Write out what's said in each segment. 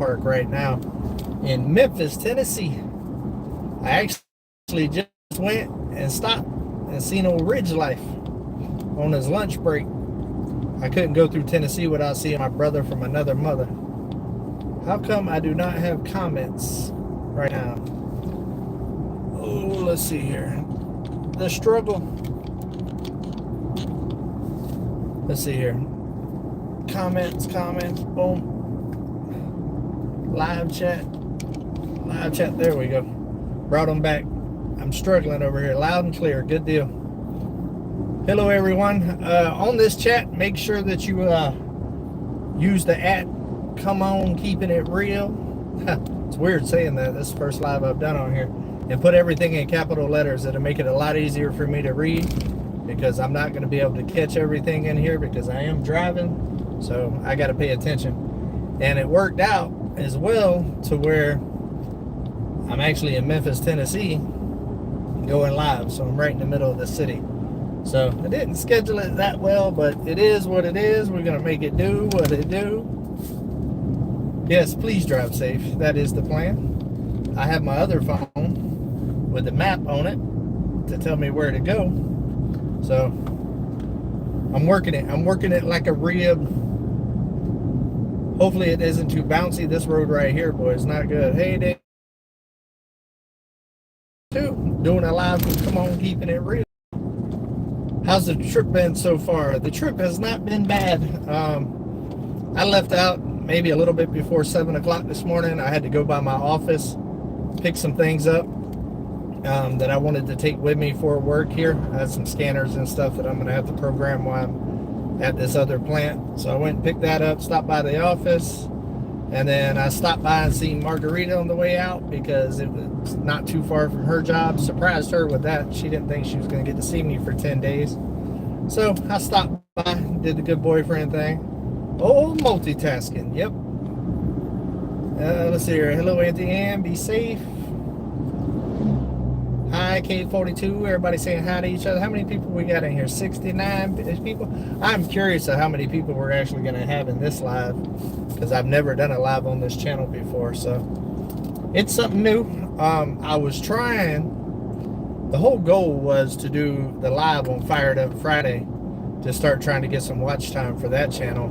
park right now in Memphis, Tennessee. I actually just went and stopped and seen old Ridge Life on his lunch break. I couldn't go through Tennessee without seeing my brother from another mother. How come I do not have comments right now? Oh, let's see here. The struggle. Let's see here. Comments, boom. Live chat. There we go. Brought them back. I'm struggling over here. Loud and clear. Good deal. Hello, everyone. On this chat, make sure that you use the Come On Keeping It Real. It's weird saying that. This is the first live I've done on here. And put everything in capital letters. It'll make it a lot easier for me to read, because I'm not going to be able to catch everything in here because I am driving. So I got to pay attention. And it worked out as well to where I'm actually in Memphis, Tennessee, going live. So I'm right in the middle of the city. So I didn't schedule it that well, but it is what it is. We're going to make it do what it do. Yes, please drive safe. That is the plan. I have my other phone with the map on it to tell me where to go. So I'm working it. I'm working it like a rib. Hopefully it isn't too bouncy. This road right here, boy, is not good. Hey, Dave. Doing a live with Come On Keeping It Real. How's the trip been so far? The trip has not been bad. I left out maybe a little bit before 7 o'clock this morning. I had to go by my office, pick some things up that I wanted to take with me for work here. I had some scanners and stuff that I'm going to have to program while I'm at this other plant. So I went and picked that up, stopped by the office, and then I stopped by and seen Margarita on the way out because it was not too far from her job. Surprised her with that. She didn't think she was going to get to see me for 10 days. So I stopped by, did the good boyfriend thing. Oh, multitasking. Yep. Let's see here. Hello, Auntie Ann. Be safe. Hi, K42. Everybody saying hi to each other. How many people we got in here? 69 people. I'm curious of how many people we're actually going to have in this live, because I've never done a live on this channel before. So it's something new. I was trying. The whole goal was to do the live on Fired Up Friday to start trying to get some watch time for that channel,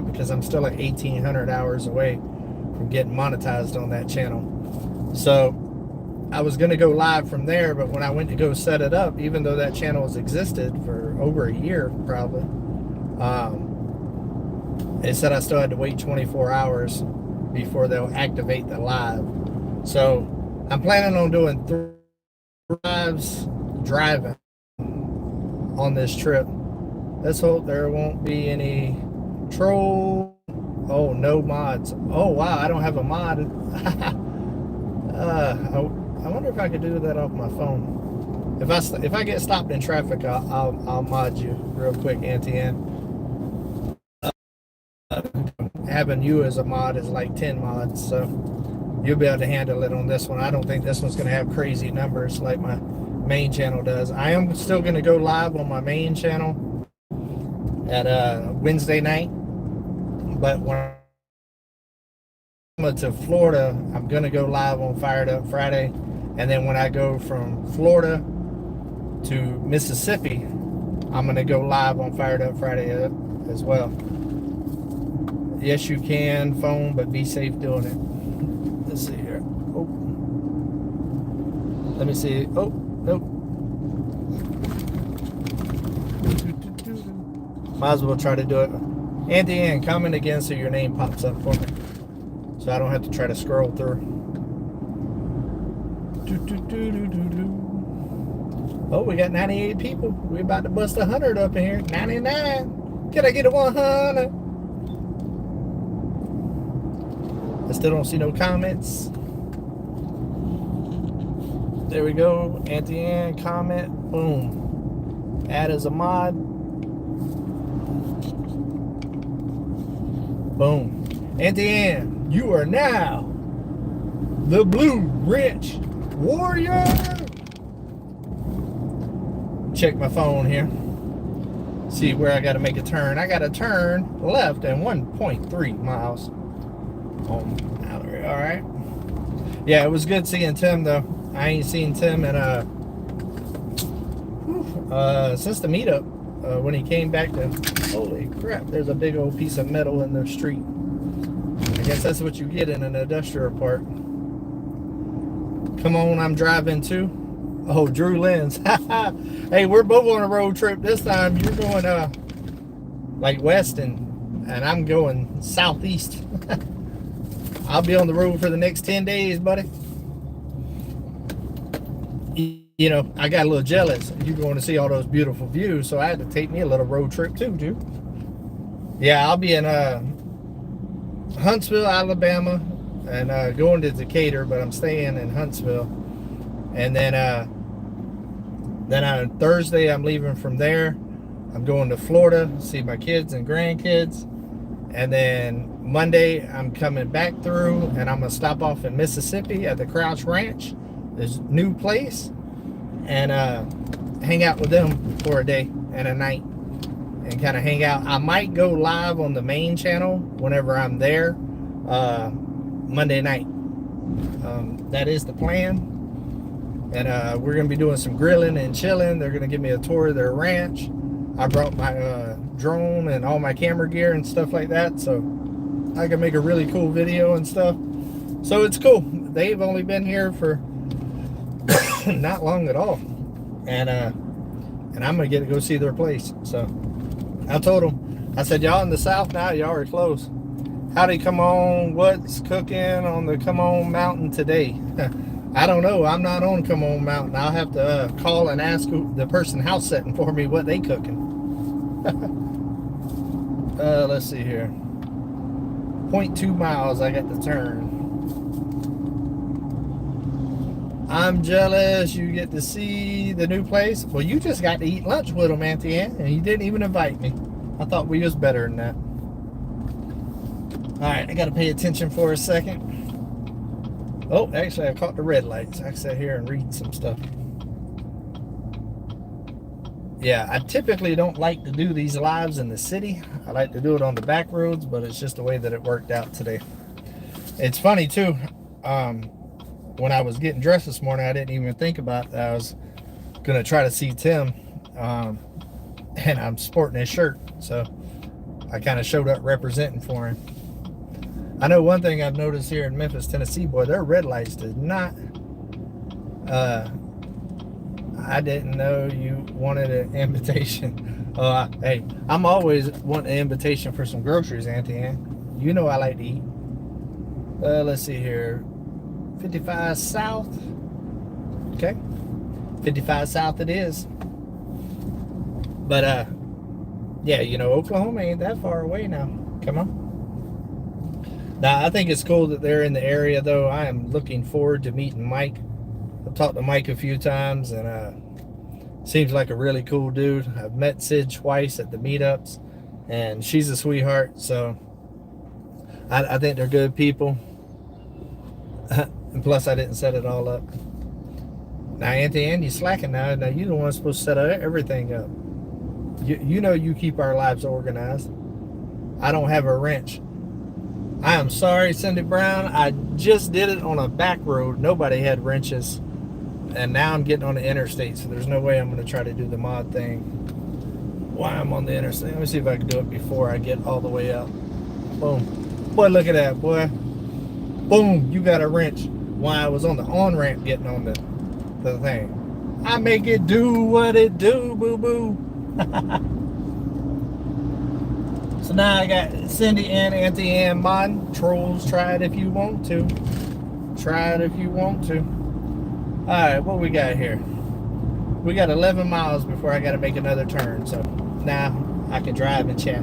because I'm still like 1,800 hours away from getting monetized on that channel. So I was going to go live from there, but when I went to go set it up, even though that channel has existed for over a year probably, it said I still had to wait 24 hours before they'll activate the live. So I'm planning on doing 3 lives driving on this trip. Let's hope there won't be any troll. Oh, no mods. Oh wow, I don't have a mod. I wonder if I could do that off my phone. If I get stopped in traffic, I'll mod you real quick, Auntie Ann. Having you as a mod is like 10 mods, so you'll be able to handle it on this one. I don't think this one's going to have crazy numbers like my main channel does. I am still going to go live on my main channel at Wednesday night, but when I'm to Florida, I'm going to go live on Fired Up Friday, and then when I go from Florida to Mississippi, I'm going to go live on Fired Up Friday as well. Yes, you can phone, but be safe doing it. Let's see here. Oh, let me see. Oh, nope. Might as well try to do it. Auntie Ann, comment again so your name pops up for me, so I don't have to try to scroll through. Oh, we got 98 people. We're about to bust 100 up in here. 99. Can I get a 100? I still don't see no comments. There we go. Auntie Ann, comment. Boom. Add as a mod. Boom. Auntie Ann, you are now the Blue Ridge Warrior. Check my phone here. See where I got to make a turn. I got to turn left at 1.3 miles. home Mallory. All right. Yeah, it was good seeing Tim though. I ain't seen Tim in since the meetup when he came back to. Holy crap! There's a big old piece of metal in the street. I guess that's what you get in an industrial park. Come on, I'm driving too. Oh, Drew Lenz. Hey, we're both on a road trip this time. You're going like west and I'm going southeast. I'll be on the road for the next 10 days, buddy. You know, I got a little jealous. You're going to see all those beautiful views, so I had to take me a little road trip too, dude. Yeah, I'll be in Huntsville, Alabama, and going to Decatur, but I'm staying in Huntsville. And then on Thursday, I'm leaving from there. I'm going to Florida, see my kids and grandkids. And then Monday, I'm coming back through, and I'm going to stop off in Mississippi at the Crouch Ranch, this new place, and hang out with them for a day and a night and kind of hang out. I might go live on the main channel whenever I'm there Monday night. That is the plan. And we're going to be doing some grilling and chilling. They're going to give me a tour of their ranch. I brought my drone and all my camera gear and stuff like that, so I can make a really cool video and stuff. So it's cool. They've only been here for not long at all, and I'm gonna get to go see their place. So I told them, I said, y'all in the South now, y'all are close. Howdy, come on, what's cooking on the Come On Mountain today? I don't know. I'm not on Come On Mountain. I'll have to call and ask the person house setting for me what they cooking. Let's see here. 0.2 miles. I got to turn. I'm jealous you get to see the new place. Well, you just got to eat lunch with them, Auntie Ann, and you didn't even invite me. I thought we was better than that. All right, I got to pay attention for a second. Oh, actually, I caught the red lights. I can sit here and read some stuff. Yeah, I typically don't like to do these lives in the city. I like to do it on the back roads, but it's just the way that it worked out today. It's funny, too. When I was getting dressed this morning, I didn't even think about that I was going to try to see Tim. And I'm sporting his shirt, so I kind of showed up representing for him. I know one thing I've noticed here in Memphis, Tennessee, boy, their red lights did not. I didn't know you wanted an invitation. Hey, I'm always wanting an invitation for some groceries, Auntie Ann. You know I like to eat. Let's see here. 55 South. Okay. 55 South it is. But, yeah, you know, Oklahoma ain't that far away now. Come on. Now, I think it's cool that they're in the area, though. I am looking forward to meeting Mike. I've talked to Mike a few times, and seems like a really cool dude. I've met Sid twice at the meetups, and she's a sweetheart, so I think they're good people. And plus, I didn't set it all up. Now, Auntie Ann, you slacking now. Now, you're the one supposed to set everything up. You know you keep our lives organized. I don't have a wrench. I am sorry, Cindy Brown. I just did it on a back road. Nobody had wrenches. And now I'm getting on the interstate, so there's no way I'm going to try to do the mod thing while I'm on the interstate. Let me see if I can do it before I get all the way out. Boom. Boy, look at that, boy. Boom, you got a wrench while I was on the on-ramp getting on the thing. I make it do what it do, boo-boo. So now I got Cindy and Auntie Ann modding. Trolls, try it if you want to. Try it if you want to. Alright, what we got here? We got 11 miles before I got to make another turn. So now I can drive and chat.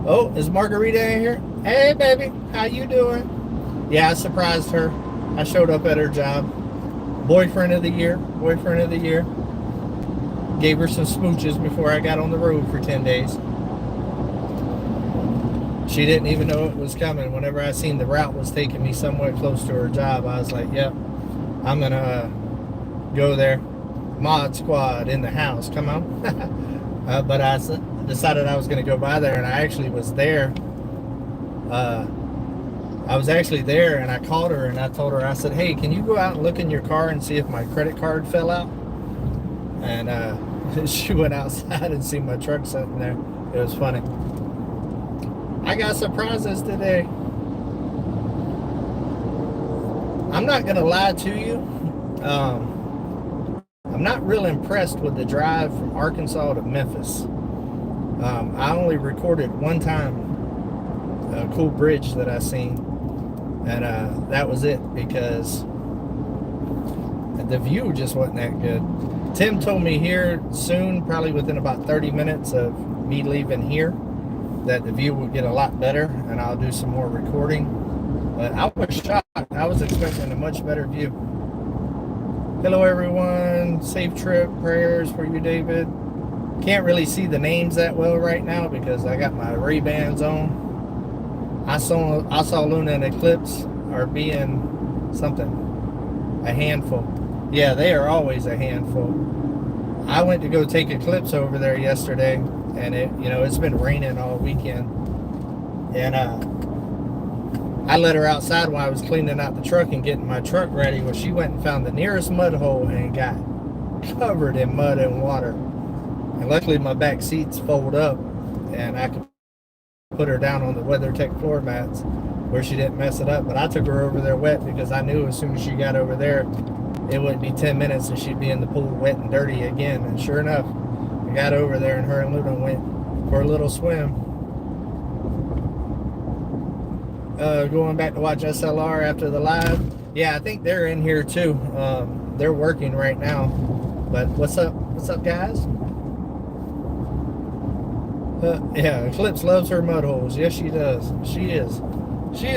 Oh, is Margarita in here? Hey, baby. How you doing? Yeah, I surprised her. I showed up at her job. Boyfriend of the year. Boyfriend of the year. Gave her some smooches before I got on the road for 10 days. She didn't even know it was coming. Whenever I seen the route was taking me somewhat close to her job, I was like, yep, I'm going to go there. Mod squad in the house. Come on. But I decided I was going to go by there, and I actually was there I was actually there, and I called her and I told her, I said, hey, can you go out and look in your car and see if my credit card fell out? And she went outside and see my truck sitting there. It was funny. I got surprises today. I'm not gonna lie to you. I'm not real impressed with the drive from Arkansas to Memphis. I only recorded one time a cool bridge that I seen, and that was it, because the view just wasn't that good. Tim told me here soon, probably within about 30 minutes of me leaving here, that the view will get a lot better and I'll do some more recording. But I was shocked. I was expecting a much better view. Hello everyone, safe trip, prayers for you, David. Can't really see the names that well right now because I got my Ray-Bans on. I saw Luna and Eclipse are being something, a handful. Yeah, they are always a handful. I went to go take Eclipse over there yesterday, and it's been raining all weekend. And I let her outside while I was cleaning out the truck and getting my truck ready. Well, she went and found the nearest mud hole and got covered in mud and water. And luckily my back seats fold up, and I could put her down on the WeatherTech floor mats where she didn't mess it up. But I took her over there wet because I knew as soon as she got over there, it wouldn't be 10 minutes and she'd be in the pool wet and dirty again. And sure enough, I got over there and her and Luna went for a little swim. Going back to watch SLR after the live. Yeah, I think they're in here too. They're working right now. But what's up? What's up, guys? Yeah, Eclipse loves her mud holes. Yes, she does. She is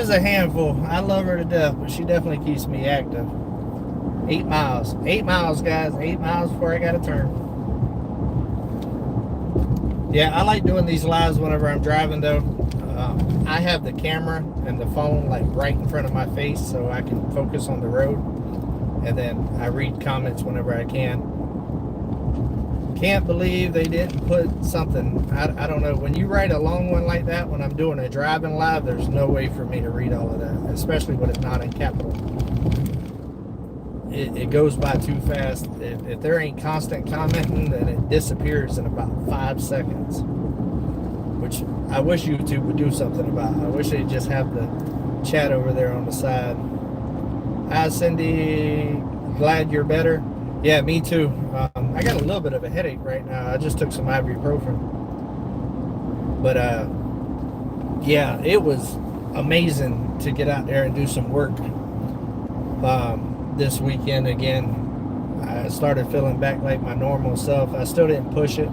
a handful. I love her to death, but she definitely keeps me active. 8 miles. 8 miles, guys. 8 miles before I got to turn. Yeah, I like doing these lives whenever I'm driving, though. I have the camera and the phone like right in front of my face so I can focus on the road, and then I read comments whenever I can. Can't believe they didn't put something. I don't know, when you write a long one like that, when I'm doing a driving live, there's no way for me to read all of that, especially when it's not in capital. It goes by too fast. If there ain't constant commenting, then it disappears in about 5 seconds, which I wish YouTube would do something about. I wish they'd just have the chat over there on the side. Hi, Cindy. Glad you're better. Yeah, me too. I got a little bit of a headache right now. I just took some ibuprofen. But, yeah, it was amazing to get out there and do some work this weekend again. I started feeling back like my normal self. I still didn't push it.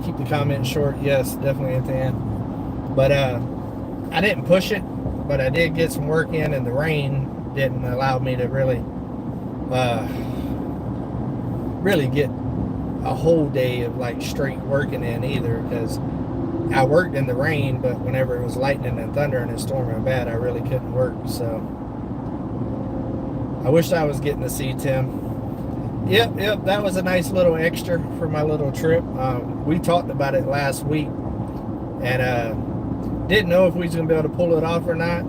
Keep the comments short. Yes, definitely at the end. But I didn't push it, but I did get some work in, and the rain didn't allow me to really get a whole day of like straight working in either, because I worked in the rain, but whenever it was lightning and thunder and it's storming bad, I really couldn't work. So I wish I was getting to see Tim. Yep, that was a nice little extra for my little trip. We talked about it last week, and didn't know if we was gonna be able to pull it off or not.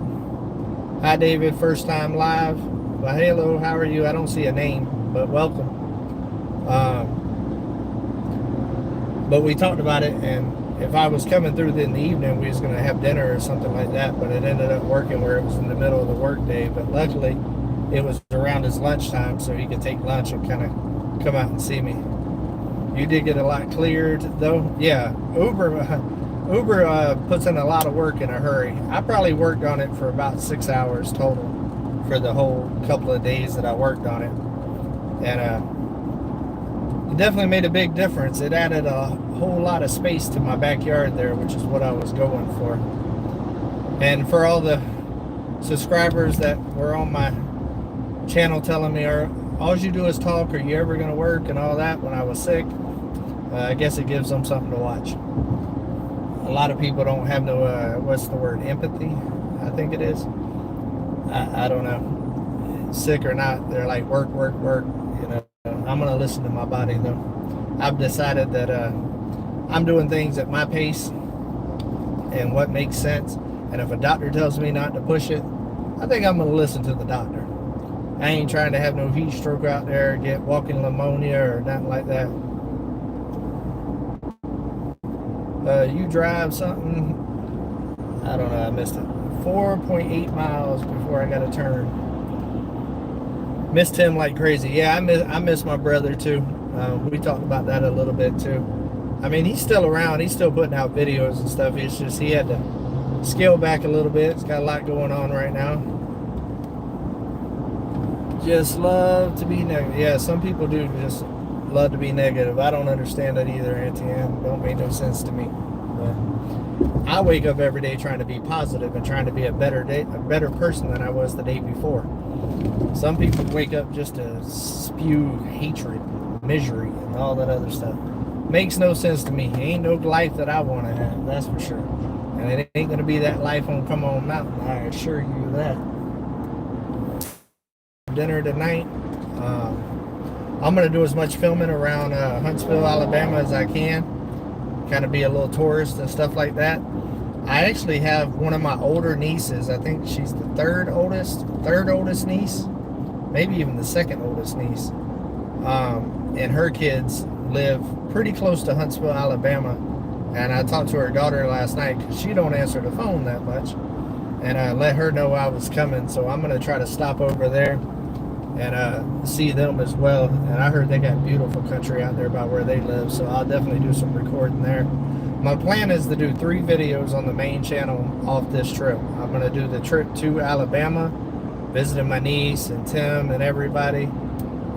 Hi David, first time live. Well, hello, how are you? I don't see a name, but welcome. But we talked about it, and if I was coming through in the evening, we was gonna have dinner or something like that, but it ended up working where it was in the middle of the work day. But luckily it was around his lunchtime, so he could take lunch and kind of come out and see me. You did get a lot cleared though. Yeah, Uber puts in a lot of work in a hurry. I probably worked on it for about 6 hours total for the whole couple of days that I worked on it. And it definitely made a big difference. It added a whole lot of space to my backyard there, which is what I was going for. And for all the subscribers that were on my channel telling me, all you do is talk, are you ever going to work and all that when I was sick, I guess it gives them something to watch. A lot of people don't have no what's the word, empathy, I think it is. I don't know, sick or not, they're like work, you know. I'm going to listen to my body though. I've decided that I'm doing things at my pace and what makes sense, And if a doctor tells me not to push it, I think I'm going to listen to the doctor. I ain't trying to have no heat stroke out there, get walking pneumonia or nothing like that. You drive something, I don't know, I missed it. 4.8 miles before I got to turn. Missed him like crazy. Yeah, I miss my brother too. We talked about that a little bit too. I mean, he's still around. He's still putting out videos and stuff. It's just he had to scale back a little bit. It's got a lot going on right now. Just love to be negative. Yeah, some people do just love to be negative. I don't understand that either, Auntie Ann. Don't make no sense to me. But I wake up every day trying to be positive and trying to be a better person than I was the day before. Some people wake up just to spew hatred, misery, and all that other stuff. Makes no sense to me. Ain't no life that I want to have, that's for sure. And it ain't going to be that life on Come On Mountain, I assure you that. Dinner tonight. I'm going to do as much filming around Huntsville, Alabama as I can. Kind of be a little tourist and stuff like that. I actually have one of my older nieces. I think she's the third oldest niece. Maybe even the second oldest niece. And her kids live pretty close to Huntsville, Alabama. And I talked to her daughter last night because she don't answer the phone that much. And I let her know I was coming. So I'm going to try to stop over there and see them as well. And I heard they got beautiful country out there by where they live, so I'll definitely do some recording there. My plan is to do 3 videos on the main channel off this trip. I'm going to do the trip to Alabama, visiting my niece and Tim and everybody,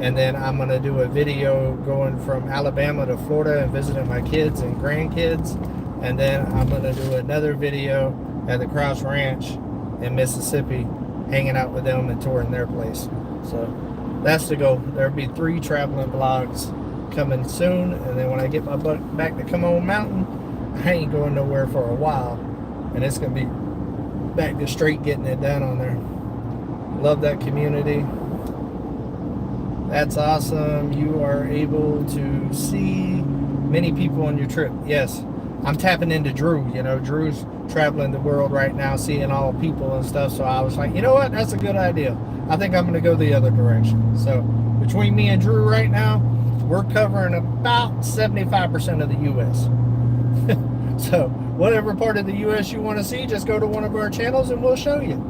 and then I'm going to do a video going from Alabama to Florida and visiting my kids and grandkids, and then I'm going to do another video at the Cross Ranch in Mississippi, hanging out with them and touring their place. So that's the goal. There'll be 3 traveling vlogs coming soon, and then when I get my butt back to Come On Mountain, I ain't going nowhere for a while, and it's gonna be back to straight getting it done on there. Love that community. That's awesome. You are able to see many people on your trip. Yes, I'm tapping into Drew. You know, Drew's traveling the world right now, seeing all people and stuff, so I was like, you know what, that's a good idea. I think I'm going to go the other direction. So between me and Drew right now, we're covering about 75% of the U.S. So whatever part of the U.S. you want to see, just go to one of our channels and we'll show you.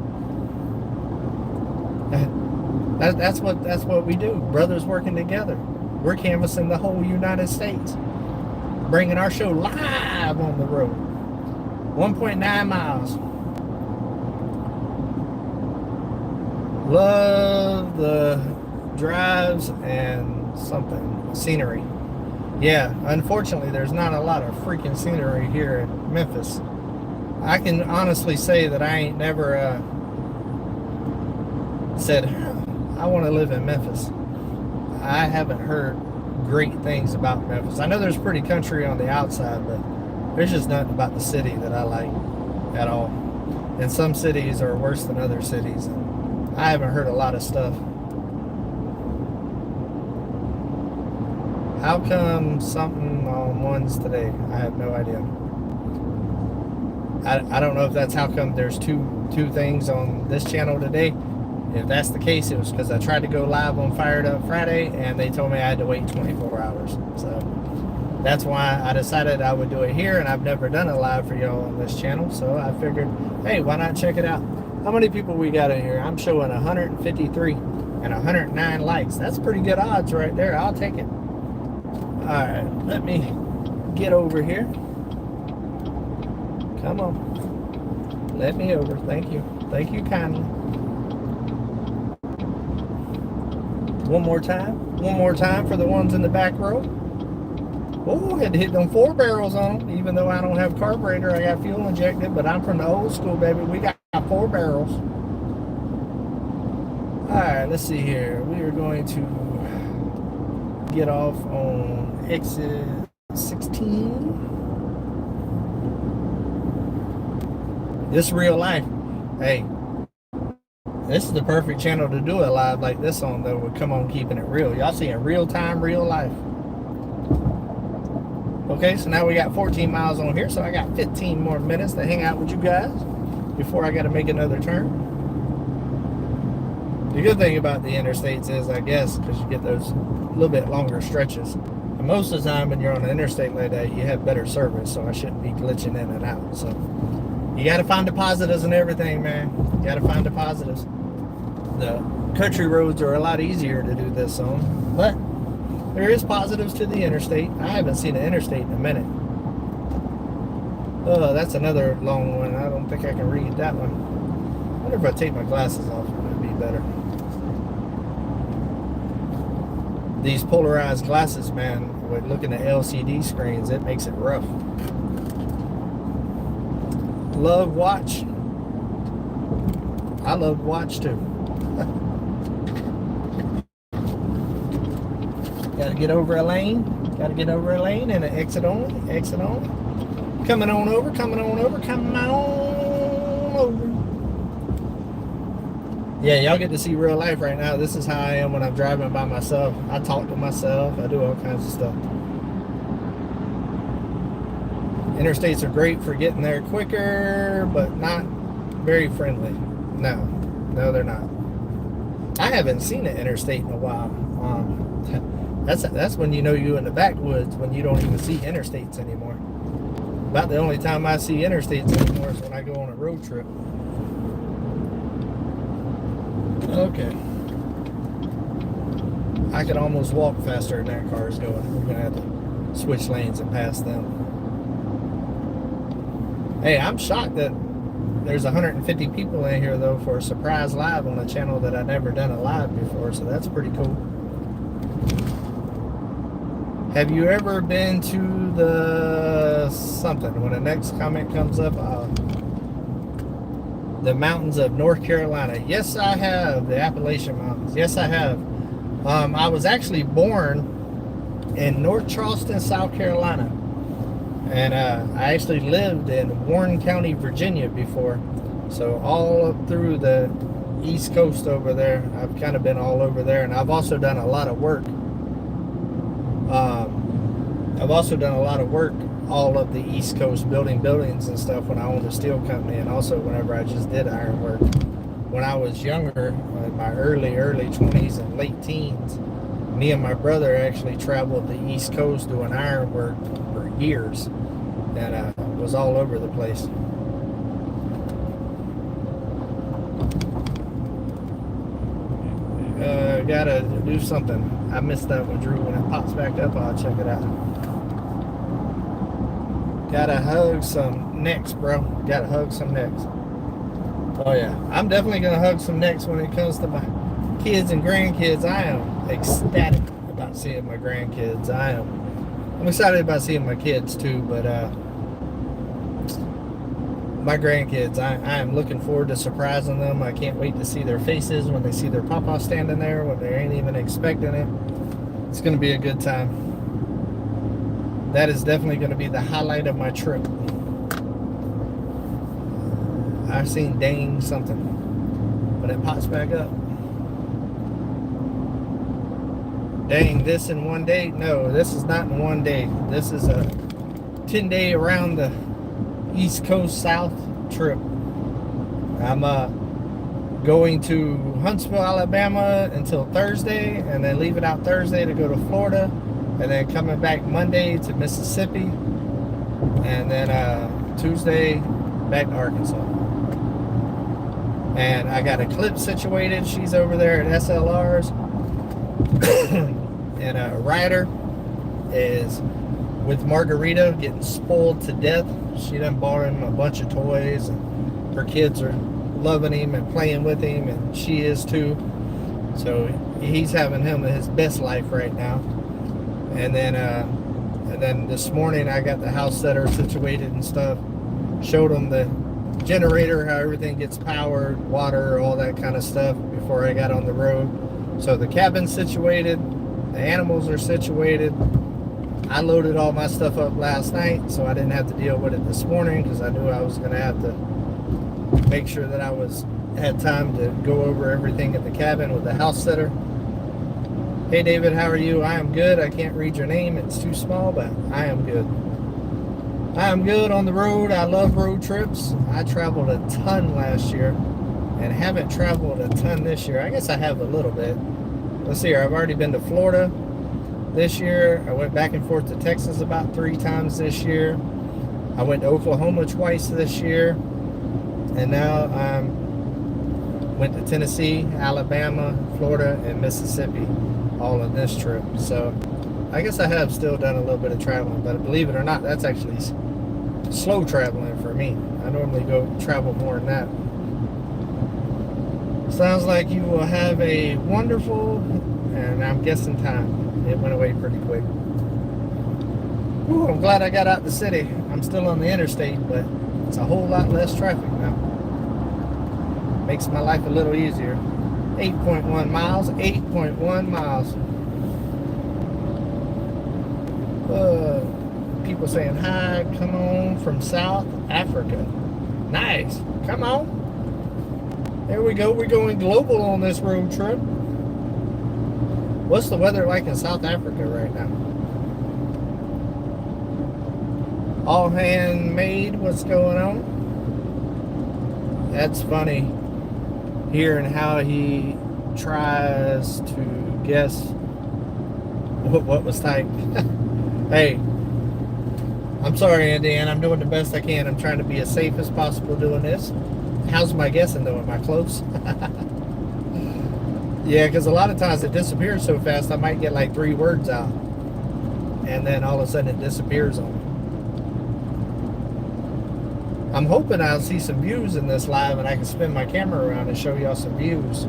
That's what we do. Brothers working together. We're canvassing the whole United States, bringing our show live on the road. 1.9 miles. Love the drives and something scenery. Yeah, unfortunately there's not a lot of freaking scenery here in Memphis. I can honestly say that I ain't never said I want to live in Memphis. I haven't heard great things about Memphis. I know there's pretty country on the outside, but there's just nothing about the city that I like at all. And some cities are worse than other cities. I haven't heard a lot of stuff. How come something on ones today? I have no idea. I don't know if that's how come there's two things on this channel today. If that's the case, it was because I tried to go live on Fired Up Friday and they told me I had to wait 24 hours. So that's why I decided I would do it here, and I've never done a live for y'all on this channel. So I figured, hey, why not check it out? How many people we got in here? I'm showing 153 and 109 likes. That's pretty good odds right there. I'll take it. Alright, let me get over here. Come on. Let me over. Thank you. Thank you kindly. One more time. One more time for the ones in the back row. Oh, had to hit them 4 barrels on them. Even though I don't have carburetor, I got fuel injected, but I'm from the old school, baby. We got 4 barrels. Alright, let's see here. We are going to get off on exit 16. This is real life. Hey, this is the perfect channel to do it live like this on, though. With Come On Keeping It Real. Y'all seeing real time, real life. Okay, so now we got 14 miles on here, so I got 15 more minutes to hang out with you guys. before I got to make another turn. The good thing about the interstates is, I guess, because you get those little bit longer stretches. And most of the time when you're on an interstate like that, you have better service, so I shouldn't be glitching in and out. So you got to find the positives and everything, man. You got to find the positives. The country roads are a lot easier to do this on, but there is positives to the interstate. I haven't seen an interstate in a minute. Oh, that's another long one. I don't think I can read that one. I wonder if I take my glasses off, it would be better. These polarized glasses, man, with looking at LCD screens, it makes it rough. Love watch. I love watch too. Gotta get over a lane. Gotta get over a lane and an exit only. Exit only. Coming on over, coming on over, coming on over. Yeah, y'all get to see real life right now. This is how I am when I'm driving by myself. I talk to myself. I do all kinds of stuff. Interstates are great for getting there quicker, but not very friendly. No, they're not. I haven't seen an interstate in a while. That's when you know you're in the backwoods, when you don't even see interstates anymore. About the only time I see interstates anymore is when I go on a road trip. Okay. I could almost walk faster than that car is going. We're going to have to switch lanes and pass them. Hey, I'm shocked that there's 150 people in here, though, for a surprise live on a channel that I've never done a live before, so that's pretty cool. Have you ever been to the something? When the next comment comes up, the mountains of North Carolina. Yes, I have. The Appalachian Mountains. Yes, I have. I was actually born in North Charleston, South Carolina. And I actually lived in Warren County, Virginia before. So all up through the East Coast over there. I've kind of been all over there. And I've also done a lot of work. All up the East Coast, building buildings and stuff when I owned a steel company, and also whenever I just did iron work. When I was younger, in my early 20s and late teens, me and my brother actually traveled the East Coast doing iron work for years, and was all over the place. Gotta do something. I missed that one, Drew. When it pops back up, I'll check it out. Gotta hug some necks, bro. Gotta hug some necks. Oh yeah, I'm definitely gonna hug some necks when it comes to my kids and grandkids. I am ecstatic about seeing my grandkids. I'm excited about seeing my kids too, but my grandkids, I am looking forward to surprising them. I can't wait to see their faces when they see their papa standing there when they ain't even expecting it. It's gonna be a good time. That is definitely going to be the highlight of my trip. I've seen dang something, but it pops back up. Dang, this in one day? No, this is not in one day. This is a 10-day around the East Coast South trip. I'm going to Huntsville, Alabama until Thursday, and then leaving out Thursday to go to Florida. And then coming back Monday to Mississippi, and then Tuesday back to Arkansas. And I got Eclipse situated. She's over there at SLR's. And Ryder is with Margarita getting spoiled to death. She done bought him a bunch of toys, and her kids are loving him and playing with him, and she is too. So he's having him his best life right now. And then this morning I got the house setter situated and stuff. Showed them the generator, how everything gets powered, water, all that kind of stuff before I got on the road. So the cabin's situated, the animals are situated. I loaded all my stuff up last night, so I didn't have to deal with it this morning because I knew I was going to have to make sure that I had time to go over everything at the cabin with the house setter. Hey David, how are you? I am good. I can't read your name. It's too small, but I am good. I'm good on the road. I love road trips. I traveled a ton last year and haven't traveled a ton this year. I guess I have a little bit. Let's see here. I've already been to Florida this year. I went back and forth to Texas about 3 times this year. I went to Oklahoma twice this year. And now went to Tennessee, Alabama, Florida, and Mississippi all in this trip. So I guess I have still done a little bit of traveling, but believe it or not, that's actually slow traveling for me. I normally go travel more than that. Sounds like you will have a wonderful, and I'm guessing time. It went away pretty quick. Ooh, I'm glad I got out the city. I'm still on the interstate, but it's a whole lot less traffic now. Makes my life a little easier. 8.1 miles, 8.1 miles. People saying hi, come on from South Africa. Nice, come on. There we go, we're going global on this road trip. What's the weather like in South Africa right now? All handmade, what's going on? That's funny, hearing how he tries to guess what was typed. Hey, I'm sorry, Andy, and I'm doing the best I can. I'm trying to be as safe as possible doing this. How's my guessing though? Am I close? Yeah, because a lot of times it disappears so fast, I might get like 3 words out. And then all of a sudden it disappears on me. I'm hoping I'll see some views in this live and I can spin my camera around and show y'all some views.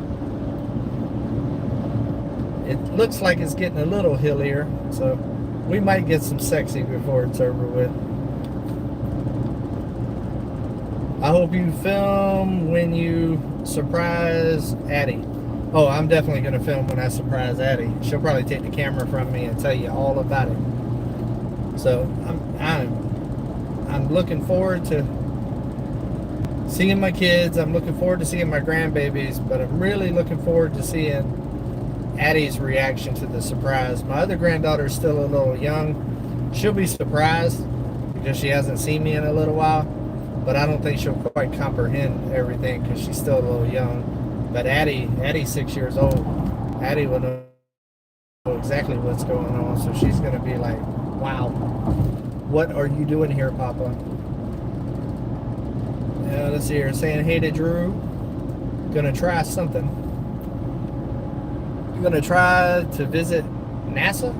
It looks like it's getting a little hillier, so we might get some sexy before it's over with. I hope you film when you surprise Addie. Oh, I'm definitely going to film when I surprise Addie. She'll probably take the camera from me and tell you all about it. So I'm looking forward to seeing my kids. I'm looking forward to seeing my grandbabies, but I'm really looking forward to seeing Addie's reaction to the surprise. My other granddaughter is still a little young. She'll be surprised because she hasn't seen me in a little while, but I don't think she'll quite comprehend everything because she's still a little young. But Addie's 6 years old. Addie will know exactly what's going on, so she's going to be like, wow, what are you doing here, Papa? Let's see here, saying hey to Drew. Gonna try something. You gonna try to visit NASA?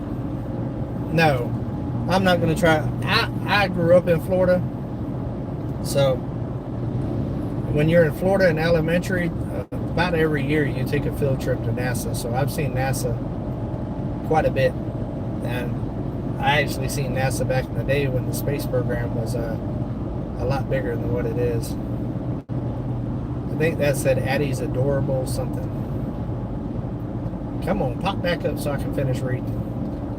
No, I'm not gonna try. I grew up in Florida, so when you're in Florida in elementary, about every year you take a field trip to NASA. So I've seen NASA quite a bit, and I actually seen NASA back in the day when the space program was a lot bigger than what it is. I think that said Addie's adorable something. Come on, pop back up so I can finish reading.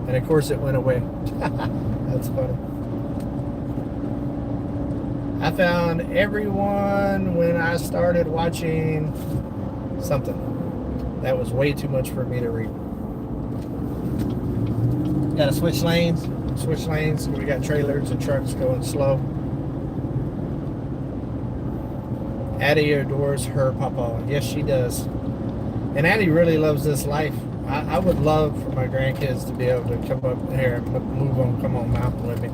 And of course it went away. That's funny. I found everyone when I started watching something. That was way too much for me to read. Gotta switch lanes. Switch lanes. We got trailers and trucks going slow. Addie adores her papa. Yes, she does. And Addie really loves this life. I would love for my grandkids to be able to come up here and move on, come on mountain with me.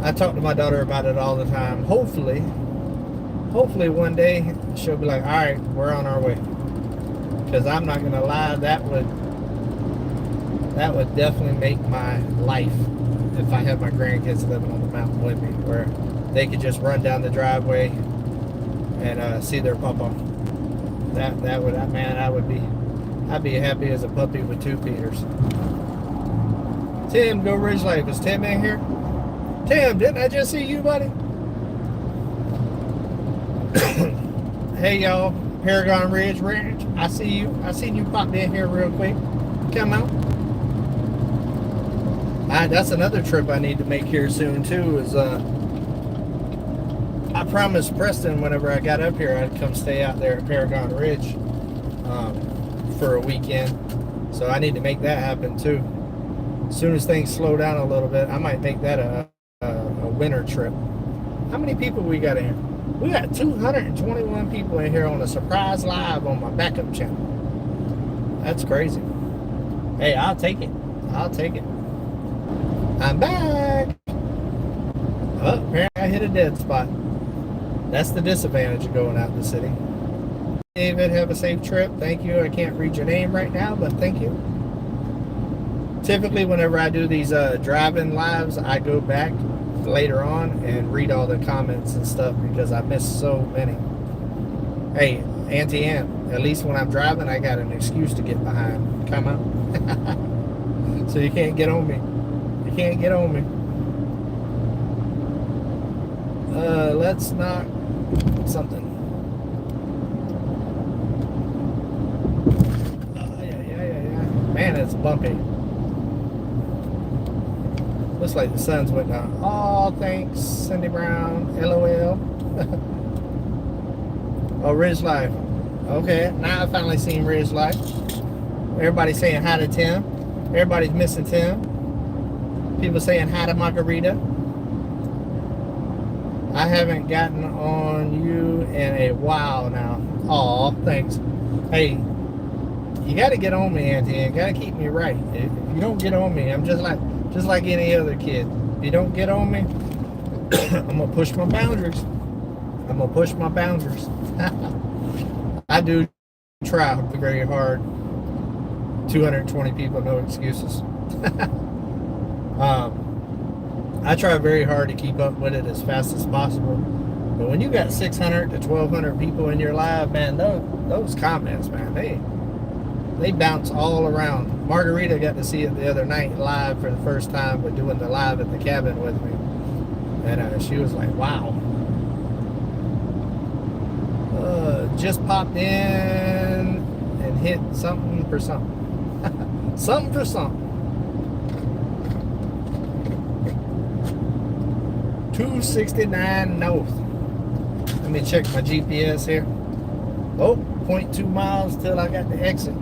I talk to my daughter about it all the time. Hopefully one day she'll be like, all right, we're on our way. Because I'm not going to lie, that would definitely make my life if I had my grandkids living on the mountain with me, where they could just run down the driveway and see their papa. That would, man, I'd be happy as a puppy with 2 Peters. Tim, Go Ridge Life. Is Tim in here? Tim, didn't I just see you, buddy? Hey, y'all. Paragon Ridge Ranch. I see you. I seen you pop in here real quick. Come out. That's another trip I need to make here soon, too, is I promised Preston whenever I got up here I'd come stay out there at Paragon Ridge for a weekend. So I need to make that happen too. As soon as things slow down a little bit, I might make that a winter trip. How many people we got in here? We got 221 people in here on a surprise live on my backup channel. That's crazy. Hey, I'll take it. I'll take it. I'm back. Oh, apparently I hit a dead spot. That's the disadvantage of going out in the city. David, have a safe trip. Thank you. I can't read your name right now, but thank you. Typically, whenever I do these driving lives, I go back later on and read all the comments and stuff because I missed so many. Hey, Auntie Ann, at least when I'm driving, I got an excuse to get behind. Come on. So you can't get on me. You can't get on me. Let's knock something. Yeah. Man, it's bumpy. Looks like the sun's went down. Oh, thanks, Cindy Brown. LOL. Oh, Ridge Life. Okay, now I finally seen Ridge Life. Everybody's saying hi to Tim. Everybody's missing Tim. People saying hi to Margarita. I haven't gotten on you in a while now. Aw, thanks. Hey, you got to get on me, Auntie, and got to keep me right. If you don't get on me, I'm just like any other kid. If you don't get on me, I'm gonna push my boundaries. I'm gonna push my boundaries. I do try very hard. 220 people, no excuses. I try very hard to keep up with it as fast as possible. But when you got 600 to 1,200 people in your live, man, those comments, man, they bounce all around. Margarita got to see it the other night live for the first time, but doing the live at the cabin with me. And she was like, wow. Just popped in and hit something for something. Something for something. 269 north. Let me check my GPS here. Oh, 0.2 miles till I got the exit.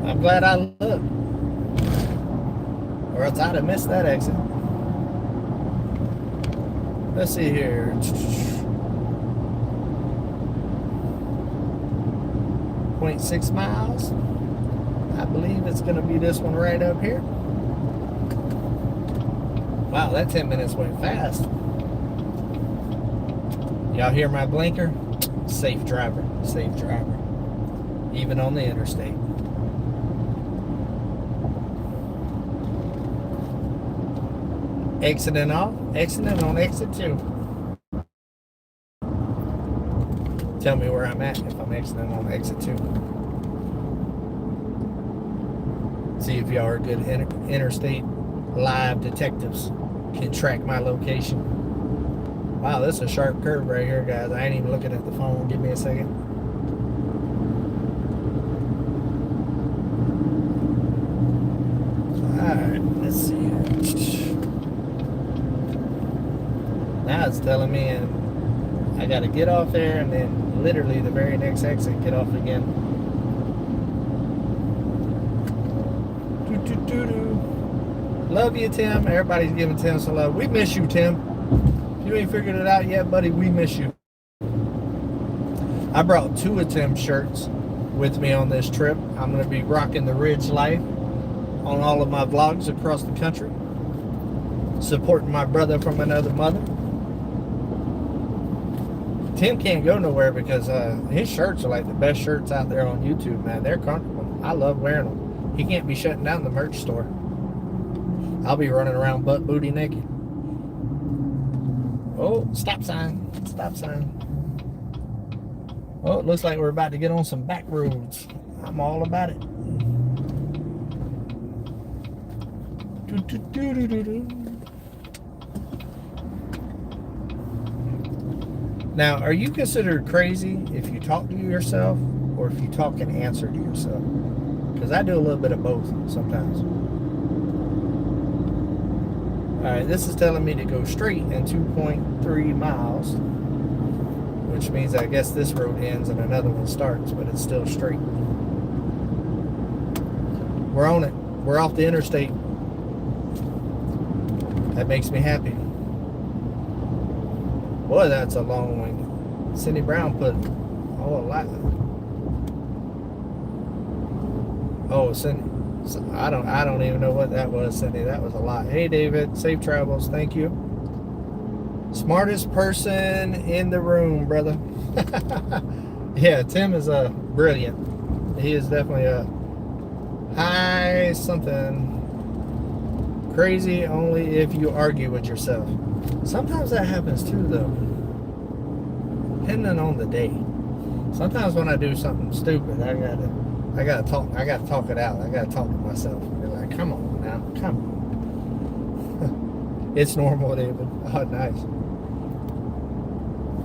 I'm glad I looked, or else I'd have missed that exit. Let's see here. 0.6 miles. I believe it's going to be this one right up here. Wow, that 10 minutes went fast. Y'all hear my blinker? Safe driver, safe driver. Even on the interstate. Exiting off, exiting on exit 2. Tell me where I'm at if I'm exiting on exit 2. See if y'all are good interstate live detectives. Can track my location. Wow, this is a sharp curve right here, guys. I ain't even looking at the phone. Give me a second. Alright, let's see here. Now it's telling me I gotta get off there and then literally the very next exit get off again. Love you, Tim. Everybody's giving Tim some love. We miss you, Tim. If you ain't figured it out yet, buddy, we miss you. I brought 2 of Tim's shirts with me on this trip. I'm going to be rocking the Ridge Life on all of my vlogs across the country. Supporting my brother from another mother. Tim can't go nowhere because his shirts are like the best shirts out there on YouTube, man. They're comfortable. I love wearing them. He can't be shutting down the merch store. I'll be running around butt booty naked. Oh, stop sign. Stop sign. Oh, it looks like we're about to get on some back roads. I'm all about it. Now, are you considered crazy if you talk to yourself or if you talk and answer to yourself? Because I do a little bit of both sometimes. Alright, this is telling me to go straight in 2.3 miles, which means I guess this road ends and another one starts, but it's still straight. We're on it. we're off the interstate. That makes me happy. Boy, that's a long one. Cindy Brown put a lot. Oh, Cindy. I don't even know what that was, Cindy. That was a lot. Hey, David. Safe travels. Thank you. Smartest person in the room, brother. Yeah, Tim is brilliant. He is definitely a high something. Crazy only if you argue with yourself. Sometimes that happens too, though. Depending on the day. Sometimes when I do something stupid, I gotta talk it out. I gotta talk to myself. Be like, come on now, come on. It's normal, David. Oh, nice.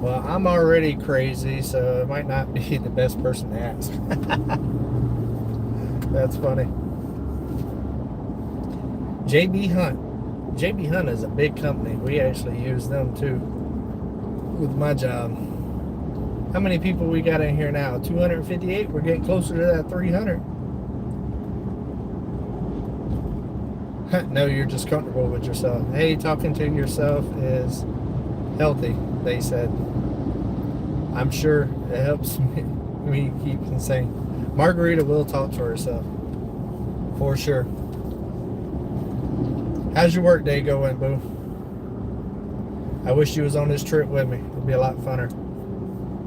Well, I'm already crazy, so it might not be the best person to ask. That's funny. JB Hunt. JB Hunt is a big company. We actually use them too with my job. How many people we got in here now? 258. We're getting closer to that 300. No, you're just comfortable with yourself. Hey, talking to yourself is healthy, they said. I'm sure it helps me keep insane. Margarita will talk to herself. For sure. How's your work day going, boo? I wish you was on this trip with me. It'd be a lot funner.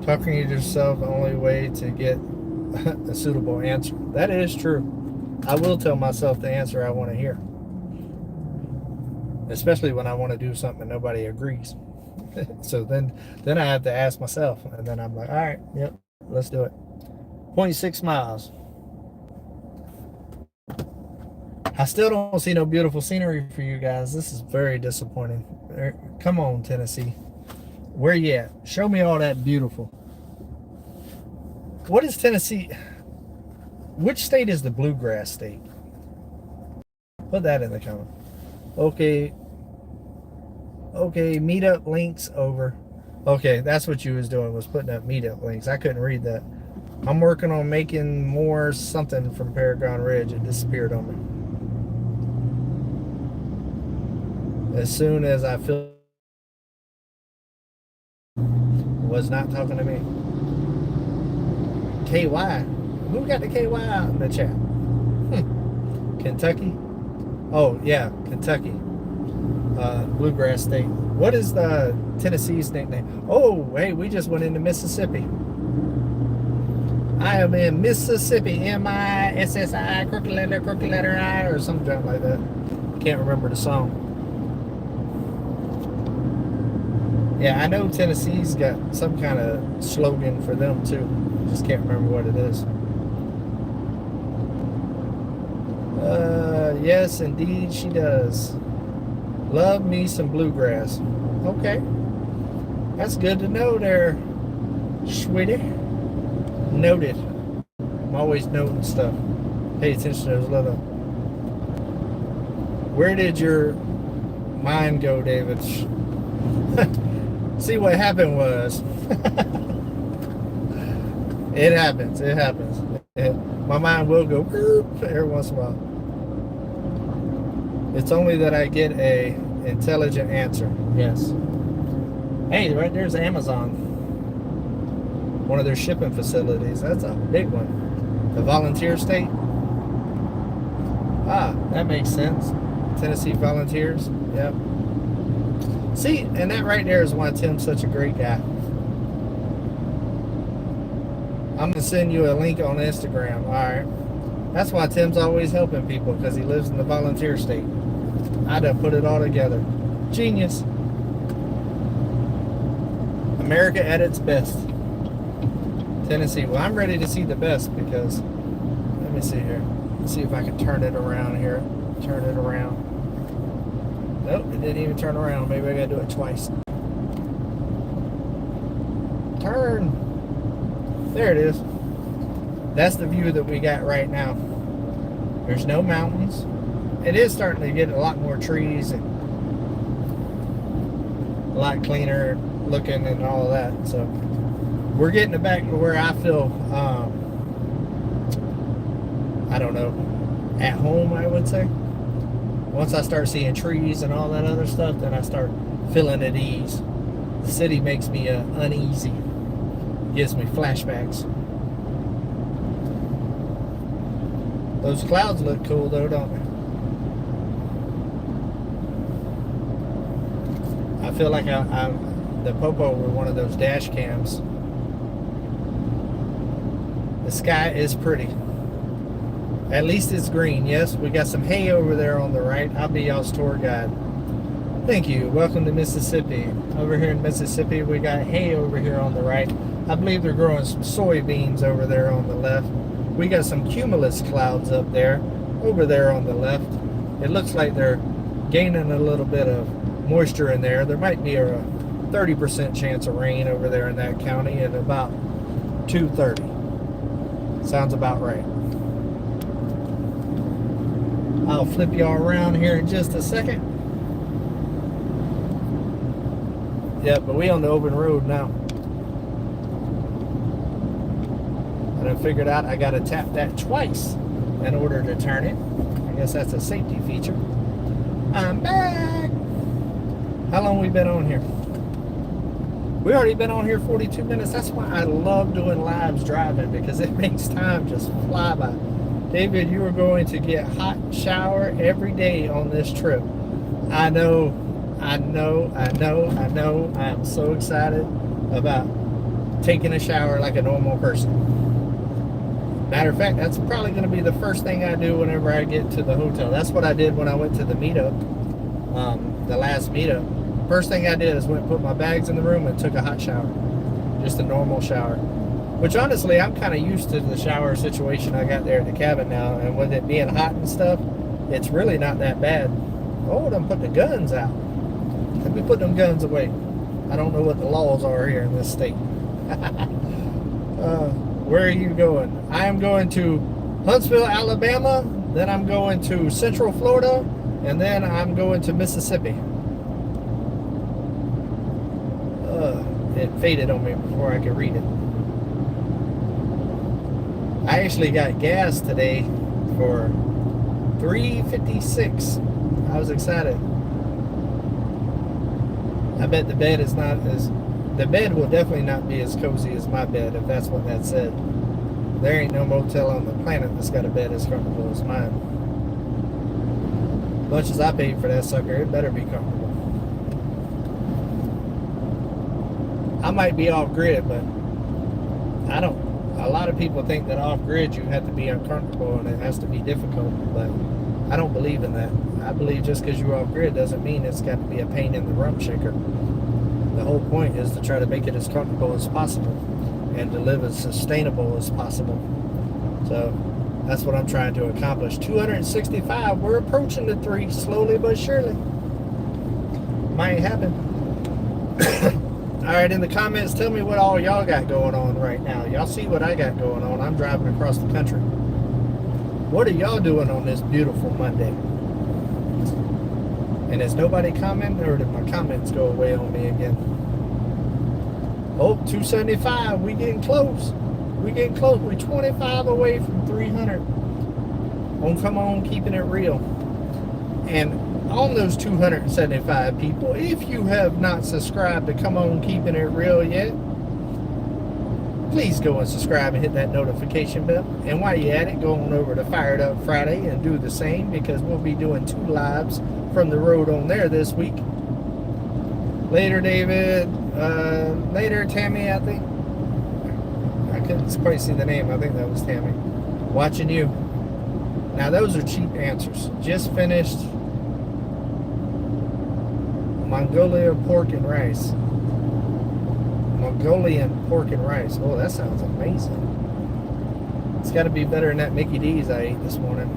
Talking to yourself, the only way to get a suitable answer. That is true. I will tell myself the answer I want to hear. Especially when I want to do something and nobody agrees. So then I have to ask myself, and then I'm like, all right, yep, let's do it. 0.6 miles. I still don't see no beautiful scenery for you guys. This is very disappointing. Come on, Tennessee. Where you at? Show me all that beautiful. What is Tennessee? Which state is the bluegrass state? Put that in the comment. Okay, meetup links over. Okay, that's what you was doing, was putting up meetup links. I couldn't read that. I'm working on making more something from Paragon Ridge. It disappeared on me. As soon as I feel was not talking to me. KY. Who got the KY out in the chat? Kentucky? Oh, yeah, Kentucky. Bluegrass state. What is the Tennessee's nickname? Oh, hey, we just went into Mississippi. I am in Mississippi. M-I-S-S-I, crooked letter I, or something like that. Can't remember the song. Yeah, I know Tennessee's got some kind of slogan for them too. Just can't remember what it is. Yes, indeed she does. Love me some bluegrass. Okay. That's good to know there, sweetie. Noted. I'm always noting stuff. Pay attention to those little. Where did your mind go, David? See, what happened was, it happens. My mind will go every once in a while. It's only that I get a intelligent answer. Yes. Hey, right there's Amazon. One of their shipping facilities. That's a big one. The volunteer state. Ah, that makes sense. Tennessee Volunteers. Yep. See, and that right there is why Tim's such a great guy. I'm going to send you a link on Instagram. All right. That's why Tim's always helping people, because he lives in the volunteer state. I done put it all together. Genius. America at its best. Tennessee. Well, I'm ready to see the best, because, let me see here. Let's see if I can turn it around here. Turn it around. Nope, it didn't even turn around. Maybe I gotta do it twice. Turn. There it is. That's the view that we got right now. There's no mountains. It is starting to get a lot more trees and a lot cleaner looking and all of that. So we're getting it back to where I feel, I don't know, at home, I would say. Once I start seeing trees and all that other stuff, then I start feeling at ease. The city makes me uneasy. Gives me flashbacks. Those clouds look cool though, don't they? I feel like I'm the Popo with one of those dash cams. The sky is pretty. At least it's green. Yes, we got some hay over there on the right. I'll be y'all's tour guide. Thank you. Welcome to Mississippi. Over here in Mississippi, we got hay over here on the right. I believe they're growing some soybeans over there on the left. We got some cumulus clouds up there, over there on the left. It looks like they're gaining a little bit of moisture in there. There might be a 30% chance of rain over there in that county at about 2:30. Sounds about right. I'll flip y'all around here in just a second. Yeah, but we on the open road now. I done figured out I gotta tap that twice in order to turn it. I guess that's a safety feature. I'm back. How long we been on here? We already been on here 42 minutes. That's why I love doing lives driving, because it makes time just fly by. David, you are going to get hot shower every day on this trip. I know. I am so excited about taking a shower like a normal person. Matter of fact, that's probably going to be the first thing I do whenever I get to the hotel. That's what I did when I went to the meetup, the last meetup. First thing I did is went and put my bags in the room and took a hot shower. Just a normal shower. Which honestly, I'm kind of used to the shower situation I got there at the cabin now. And with it being hot and stuff, it's really not that bad. Oh, them put the guns out. Let me put them guns away. I don't know what the laws are here in this state. Where are you going? I am going to Huntsville, Alabama. Then I'm going to Central Florida. And then I'm going to Mississippi. It faded on me before I could read it. I actually got gas today for $3.56. I was excited. I bet the bed is not as... The bed will definitely not be as cozy as my bed, if that's what that said. There ain't no motel on the planet that's got a bed as comfortable as mine. Much as I paid for that sucker, it better be comfortable. I might be off-grid, but I don't... A lot of people think that off-grid you have to be uncomfortable and it has to be difficult, but I don't believe in that. I believe just because you're off-grid doesn't mean it's got to be a pain in the rump shaker. The whole point is to try to make it as comfortable as possible and to live as sustainable as possible. So that's what I'm trying to accomplish. 265, we're approaching the 3 slowly but surely. Might happen. All right, in the comments, tell me what all y'all got going on right now. Y'all see what I got going on. I'm driving across the country. What are y'all doing on this beautiful Monday? And is nobody commenting, or did my comments go away on me again? Oh, 275. We getting close. We getting close. We're 25 away from 300. Come on, keeping it real. And on those 275 people, if you have not subscribed to Come On Keeping It Real yet, please go and subscribe and hit that notification bell. And while you're at it, go on over to Fired Up Friday and do the same, because we'll be doing 2 lives from the road on there this week. Later, David. Later, Tammy, I think. I couldn't quite see the name. I think that was Tammy. Watching you. Now, those are cheap answers. Just finished Mongolia pork and rice. Mongolian pork and rice. Oh, that sounds amazing. It's got to be better than that Mickey D's I ate this morning.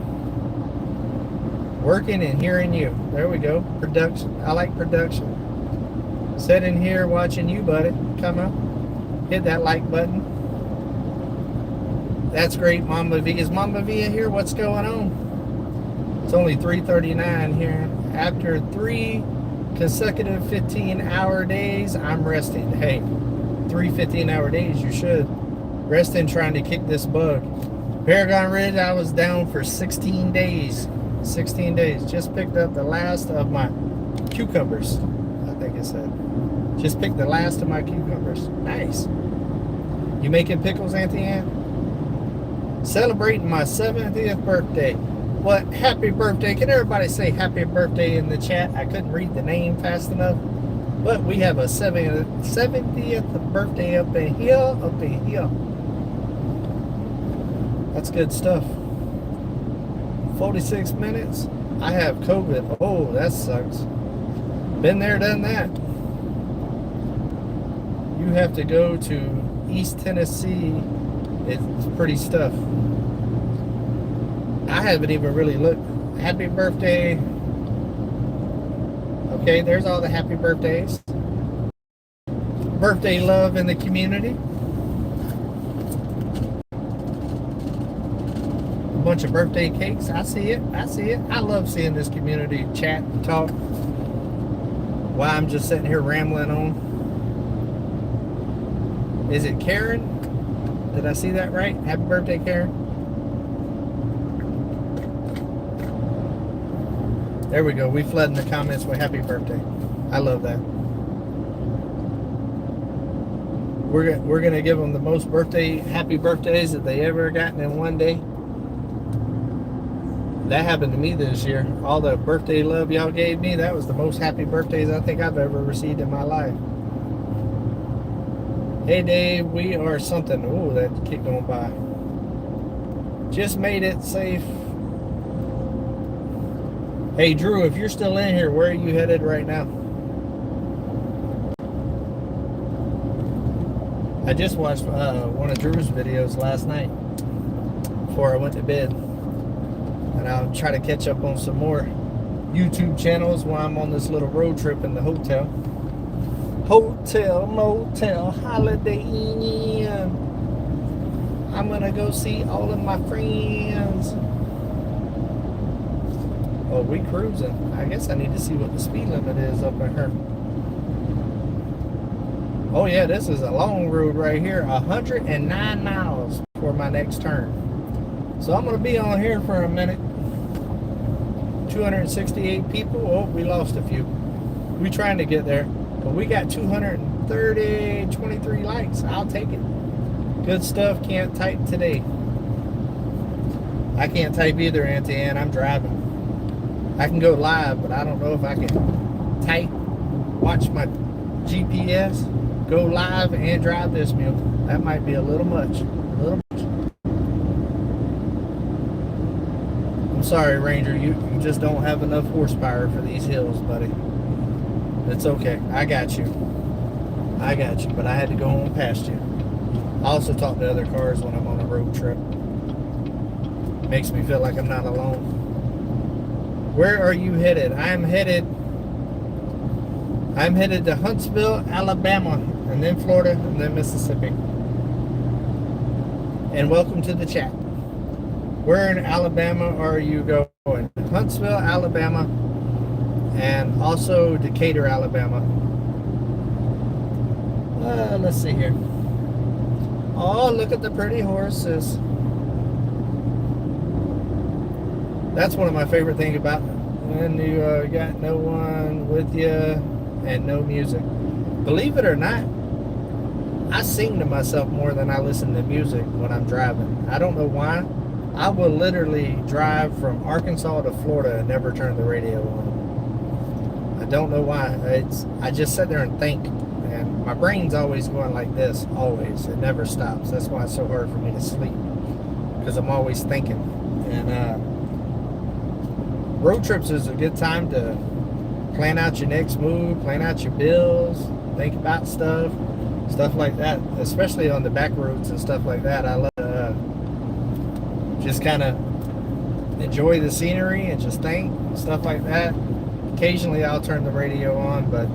Working and hearing you. There we go. Production. I like production. Sitting here watching you, buddy. Come on. Hit that like button. That's great, Mama V. Is Mama V in here? What's going on? It's only 3:39 here. After 3 consecutive 15-hour days, I'm resting. Hey, 3 15-hour days, you should. Resting trying to kick this bug. Paragon Ridge, I was down for 16 days. 16 days. Just picked up the last of my cucumbers, I think it said. Just picked the last of my cucumbers. Nice. You making pickles, Auntie Ann? Celebrating my 70th birthday. What? Happy birthday. Can everybody say happy birthday in the chat? I couldn't read the name fast enough. But we have a 70th birthday up in here. That's good stuff. 46 minutes. I have COVID. Oh, that sucks. Been there, done that. You have to go to East Tennessee. It's pretty stuff. I haven't even really looked. Happy birthday. Okay, there's all the happy birthdays. Birthday love in the community. A bunch of birthday cakes. I see it. I see it. I love seeing this community chat and talk while I'm just sitting here rambling on. Is it Karen? Did I see that right? Happy birthday, Karen. There we go. We flooding the comments with happy birthday. I love that. We're gonna give them the most happy birthdays that they ever gotten in one day. That happened to me this year. All the birthday love y'all gave me, that was the most happy birthdays I think I've ever received in my life. Hey Dave, we are something. Oh, that kept going by. Just made it safe. Hey Drew, if you're still in here, where are you headed right now? I just watched one of Drew's videos last night before I went to bed. And I'll try to catch up on some more YouTube channels while I'm on this little road trip in the hotel. Hotel, motel, Holiday Inn. I'm gonna go see all of my friends. Oh, we cruising. I guess I need to see what the speed limit is up in here. Oh yeah, this is a long road right here. 109 miles for my next turn. So I'm gonna be on here for a minute. 268 people. Oh, we lost a few. We trying to get there. But we got 23 likes. I'll take it. Good stuff. Can't type today. I can't type either, Auntie Ann. I'm driving. I can go live, but I don't know if I can type, watch my GPS, go live, and drive this mule. That might be a little much. I'm sorry, Ranger. You just don't have enough horsepower for these hills, buddy. It's okay. I got you. But I had to go on past you. I also talk to other cars when I'm on a road trip. Makes me feel like I'm not alone. Where are you headed? I'm headed to Huntsville, Alabama, and then Florida, and then Mississippi. And welcome to the chat. Where in Alabama are you going? Huntsville, Alabama, and also Decatur, Alabama. Let's see here. Oh, look at the pretty horses. That's one of my favorite things about when you got no one with you and no music. Believe it or not, I sing to myself more than I listen to music when I'm driving. I don't know why. I will literally drive from Arkansas to Florida and never turn the radio on. I don't know why. I just sit there and think, and my brain's always going like this, always. It never stops. That's why it's so hard for me to sleep, because I'm always thinking. And road trips is a good time to plan out your next move, plan out your bills, think about stuff like that, especially on the back roads and stuff like that. I love to just kind of enjoy the scenery and just think, stuff like that. Occasionally I'll turn the radio on, but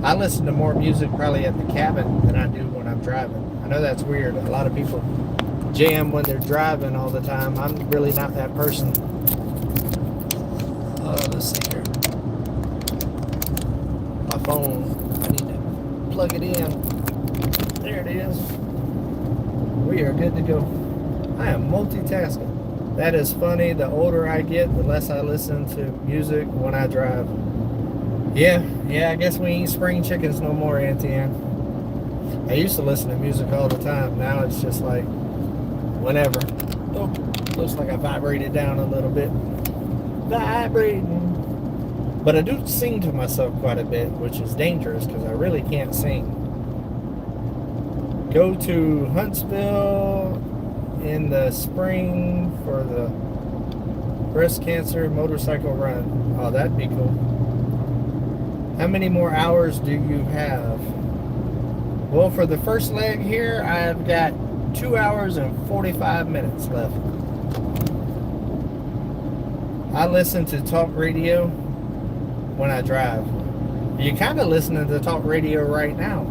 I listen to more music probably at the cabin than I do when I'm driving. I know that's weird. A lot of people jam when they're driving all the time. I'm really not that person. Let's see here. My phone, I need to plug it in. There it is. We are good to go. I am multitasking. That is funny. The older I get, the less I listen to music when I drive. Yeah, I guess we ain't spring chickens no more, Auntie Ann. I used to listen to music all the time. Now it's just like whenever. Oh, looks like I vibrated down a little bit. Vibrating. But I do sing to myself quite a bit, which is dangerous because I really can't sing. Go to Huntsville in the spring for the breast cancer motorcycle run. Oh, that'd be cool. How many more hours do you have? Well, for the first leg here, I've got 2 hours and 45 minutes left. I listen to talk radio when I drive. You're kind of listening to talk radio right now.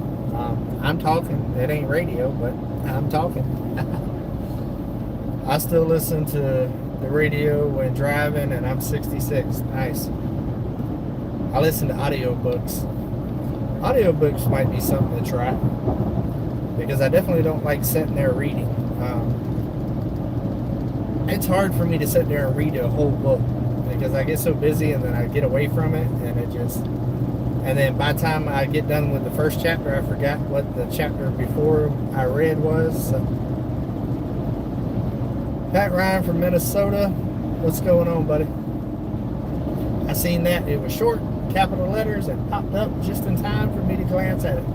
I'm talking. It ain't radio, but I'm talking. I still listen to the radio when driving, and I'm 66. Nice. I listen to audiobooks. Audiobooks might be something to try, because I definitely don't like sitting there reading. It's hard for me to sit there and read a whole book because I get so busy and then I get away from it, and then by the time I get done with the first chapter, I forgot what the chapter before I read was. So. Pat Ryan from Minnesota, what's going on, buddy? I seen that. It was short, capital letters, and popped up just in time for me to glance at it.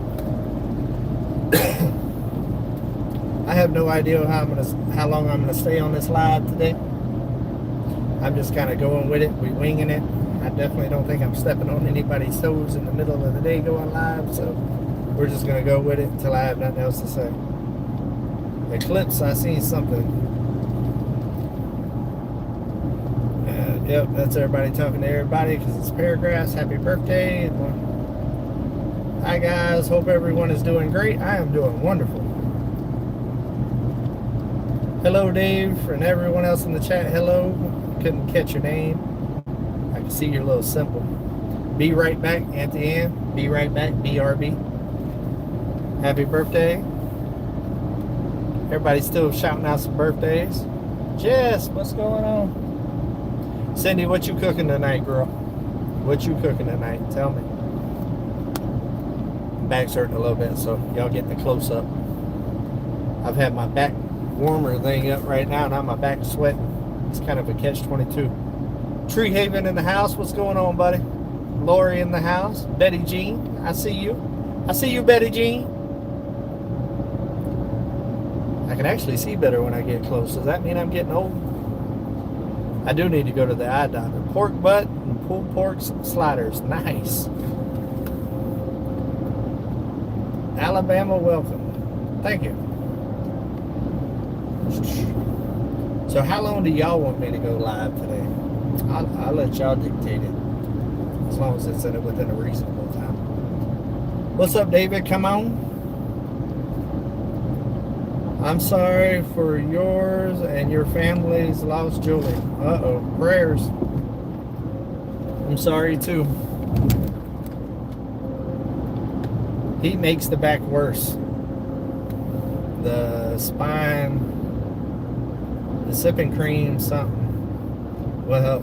I have no idea how long I'm gonna stay on this live today. I'm just kind of going with it. We winging it. I definitely don't think I'm stepping on anybody's toes in the middle of the day going live, so we're just gonna go with it until I have nothing else to say. Eclipse, I seen something. Yep, that's everybody talking to everybody because it's paragraphs. Happy birthday. Hi guys, hope everyone is doing great. I am doing wonderful. Hello Dave, and everyone else in the chat, hello. Couldn't catch your name. I can see your little symbol. Be right back, Auntie Ann. Be right back, BRB. Happy birthday. Everybody's still shouting out some birthdays. Jess, what's going on? Cindy, what you cooking tonight, girl? What you cooking tonight? Tell me. Back's hurting a little bit, so y'all get the close up. I've had my back warmer thing up right now, now my back's sweating. It's kind of a catch-22. Tree Haven in the house. What's going on, buddy? Lori in the house. Betty Jean, I see you. I see you, Betty Jean. I can actually see better when I get close. Does that mean I'm getting old? I do need to go to the eye doctor. Pork butt and pulled pork sliders. Nice. Alabama, welcome. Thank you. So how long do y'all want me to go live today? I'll let y'all dictate it. As long as it's within a reasonable time. What's up, David? Come on. I'm sorry for yours and your family's lost Julie. Uh-oh. Prayers. I'm sorry, too. Heat makes the back worse. The spine, the sipping cream, something. Well,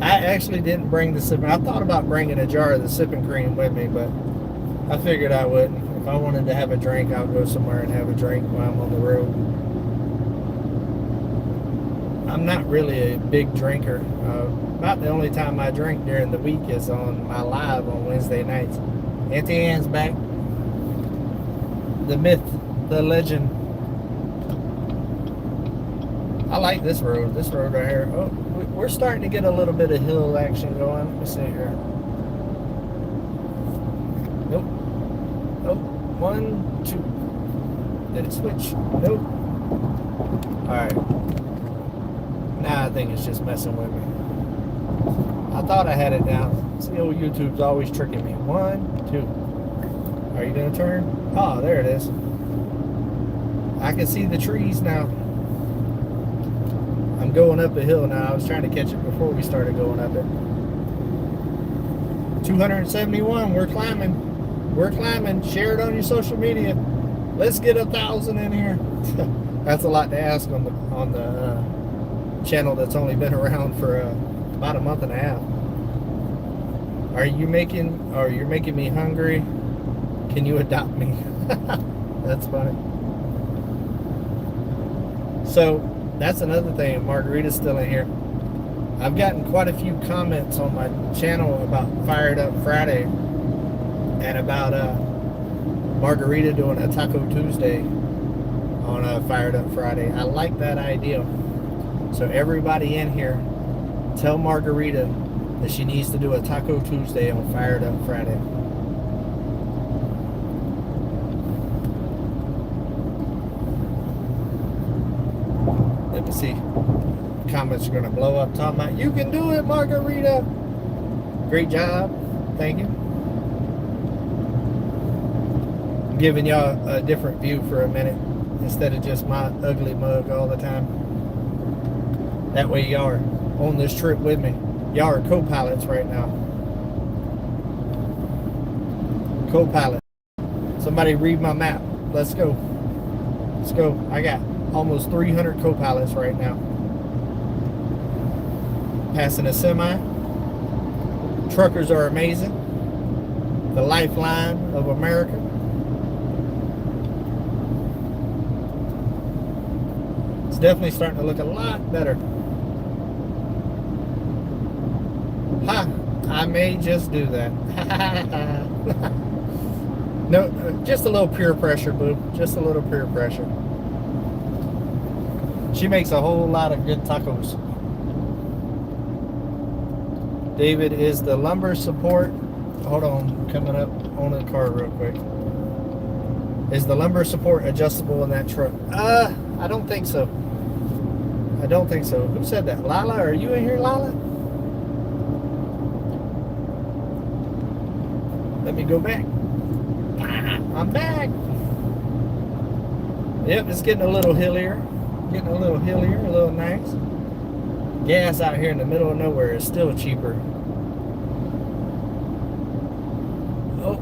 I actually didn't bring the sipping. I thought about bringing a jar of the sipping cream with me, but I figured I wouldn't. If I wanted to have a drink, I'll go somewhere and have a drink while I'm on the road. I'm not really a big drinker. About the only time I drink during the week is on my live on Wednesday nights. Auntie Ann's back. The myth, the legend. I like this road right here. Oh, we're starting to get a little bit of hill action going. Let me see here. Nope. Nope. 1, 2. Did it switch? Nope. Alright. Nah, I think it's just messing with me. I thought I had it down. See, old YouTube's always tricking me. 1, 2. Are you gonna turn? Oh, there it is. I can see the trees now. I'm going up a hill now. I was trying to catch it before we started going up it. 271. We're climbing. We're climbing. Share it on your social media. Let's get 1,000 in here. That's a lot to ask on the channel that's only been around for about a month and a half. You're making me hungry. Can you adopt me? That's funny. So that's another thing. Margarita's still in here. I've gotten quite a few comments on my channel about Fired Up Friday and about Margarita doing a Taco Tuesday on Fired Up Friday. I like that idea. So everybody in here, tell Margarita that she needs to do a Taco Tuesday on Fired Up Friday. Let me see. Comments are going to blow up talking about, you can do it, Margarita. Great job. Thank you. I'm giving y'all a different view for a minute instead of just my ugly mug all the time. That way y'all are on this trip with me. Y'all are co-pilots right now. Co-pilot. Somebody read my map. Let's go. Let's go. I got almost 300 co-pilots right now. Passing a semi. Truckers are amazing. The lifeline of America. It's definitely starting to look a lot better. Ha! I may just do that. No, just a little peer pressure, boo. Just a little peer pressure. She makes a whole lot of good tacos. David, is the lumbar support... Hold on, coming up on the car real quick. Is the lumbar support adjustable in that truck? I don't think so. I don't think so. Who said that? Lala, are you in here, Lala? Let me go back. I'm back. Yep, it's getting a little hillier. Getting a little hillier, a little nice. Gas out here in the middle of nowhere is still cheaper. Oh,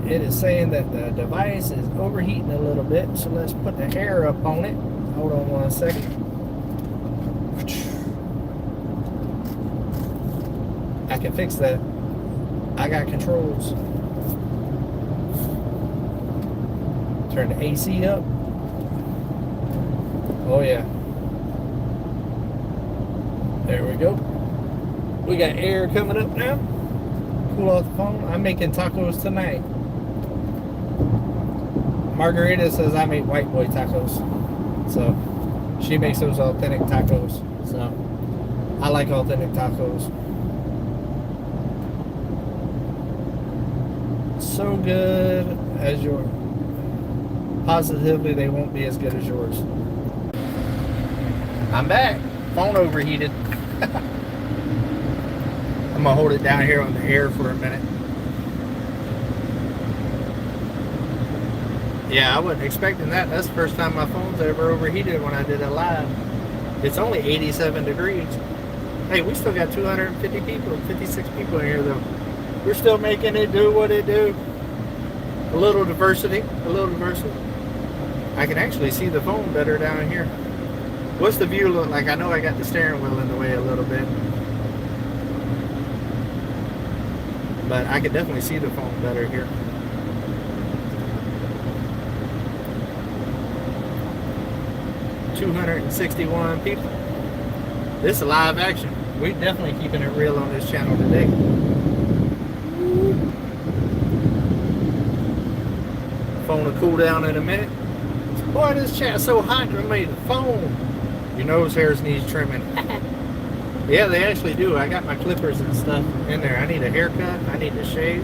it is saying that the device is overheating a little bit, so let's put the air up on it. Hold on one second. I can fix that. I got controls. Turn the AC up. Oh yeah. There we go. We got air coming up now. Cool off the phone. I'm making tacos tonight. Margarita says I make white boy tacos. So she makes those authentic tacos. So I like authentic tacos. So good as yours. Positively they won't be as good as yours. I'm back. Phone overheated. I'm gonna hold it down here on the air for a minute. Yeah, I wasn't expecting that. That's the first time my phone's ever overheated when I did it live. It's only 87 degrees. Hey, we still got 250 people, 56 people in here though. We're still making it do what it do. A little diversity, a little diversity. I can actually see the phone better down here. What's the view look like? I know I got the steering wheel in the way a little bit. But I can definitely see the phone better here. $261 people. This is live action. We're definitely keeping it real on this channel today. Phone will cool down in a minute. Boy, this chat's so hot to me. The phone. Your nose hairs needs trimming. Yeah, they actually do. I got my clippers and stuff in there. I need a haircut. I need to shave.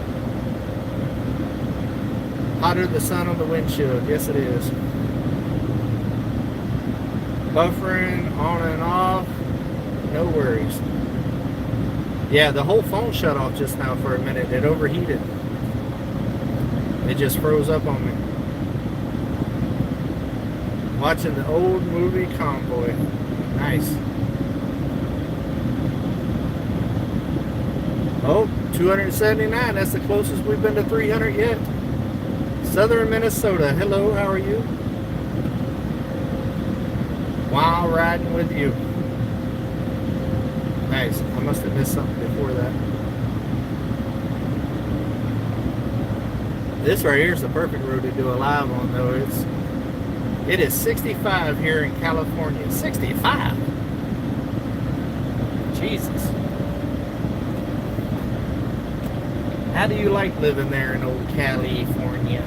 Hotter the sun on the windshield. Yes, it is. Buffering on and off. No worries. Yeah, the whole phone shut off just now for a minute. It overheated. It just froze up on me. Watching the old movie Convoy. Nice. Oh, 279. That's the closest we've been to 300 yet. Southern Minnesota. Hello, how are you? while riding with you. Nice. I must have missed something before that. This right here is the perfect road to do a live on, though. It is 65 here in California. 65. Jesus. How do you like living there in old California?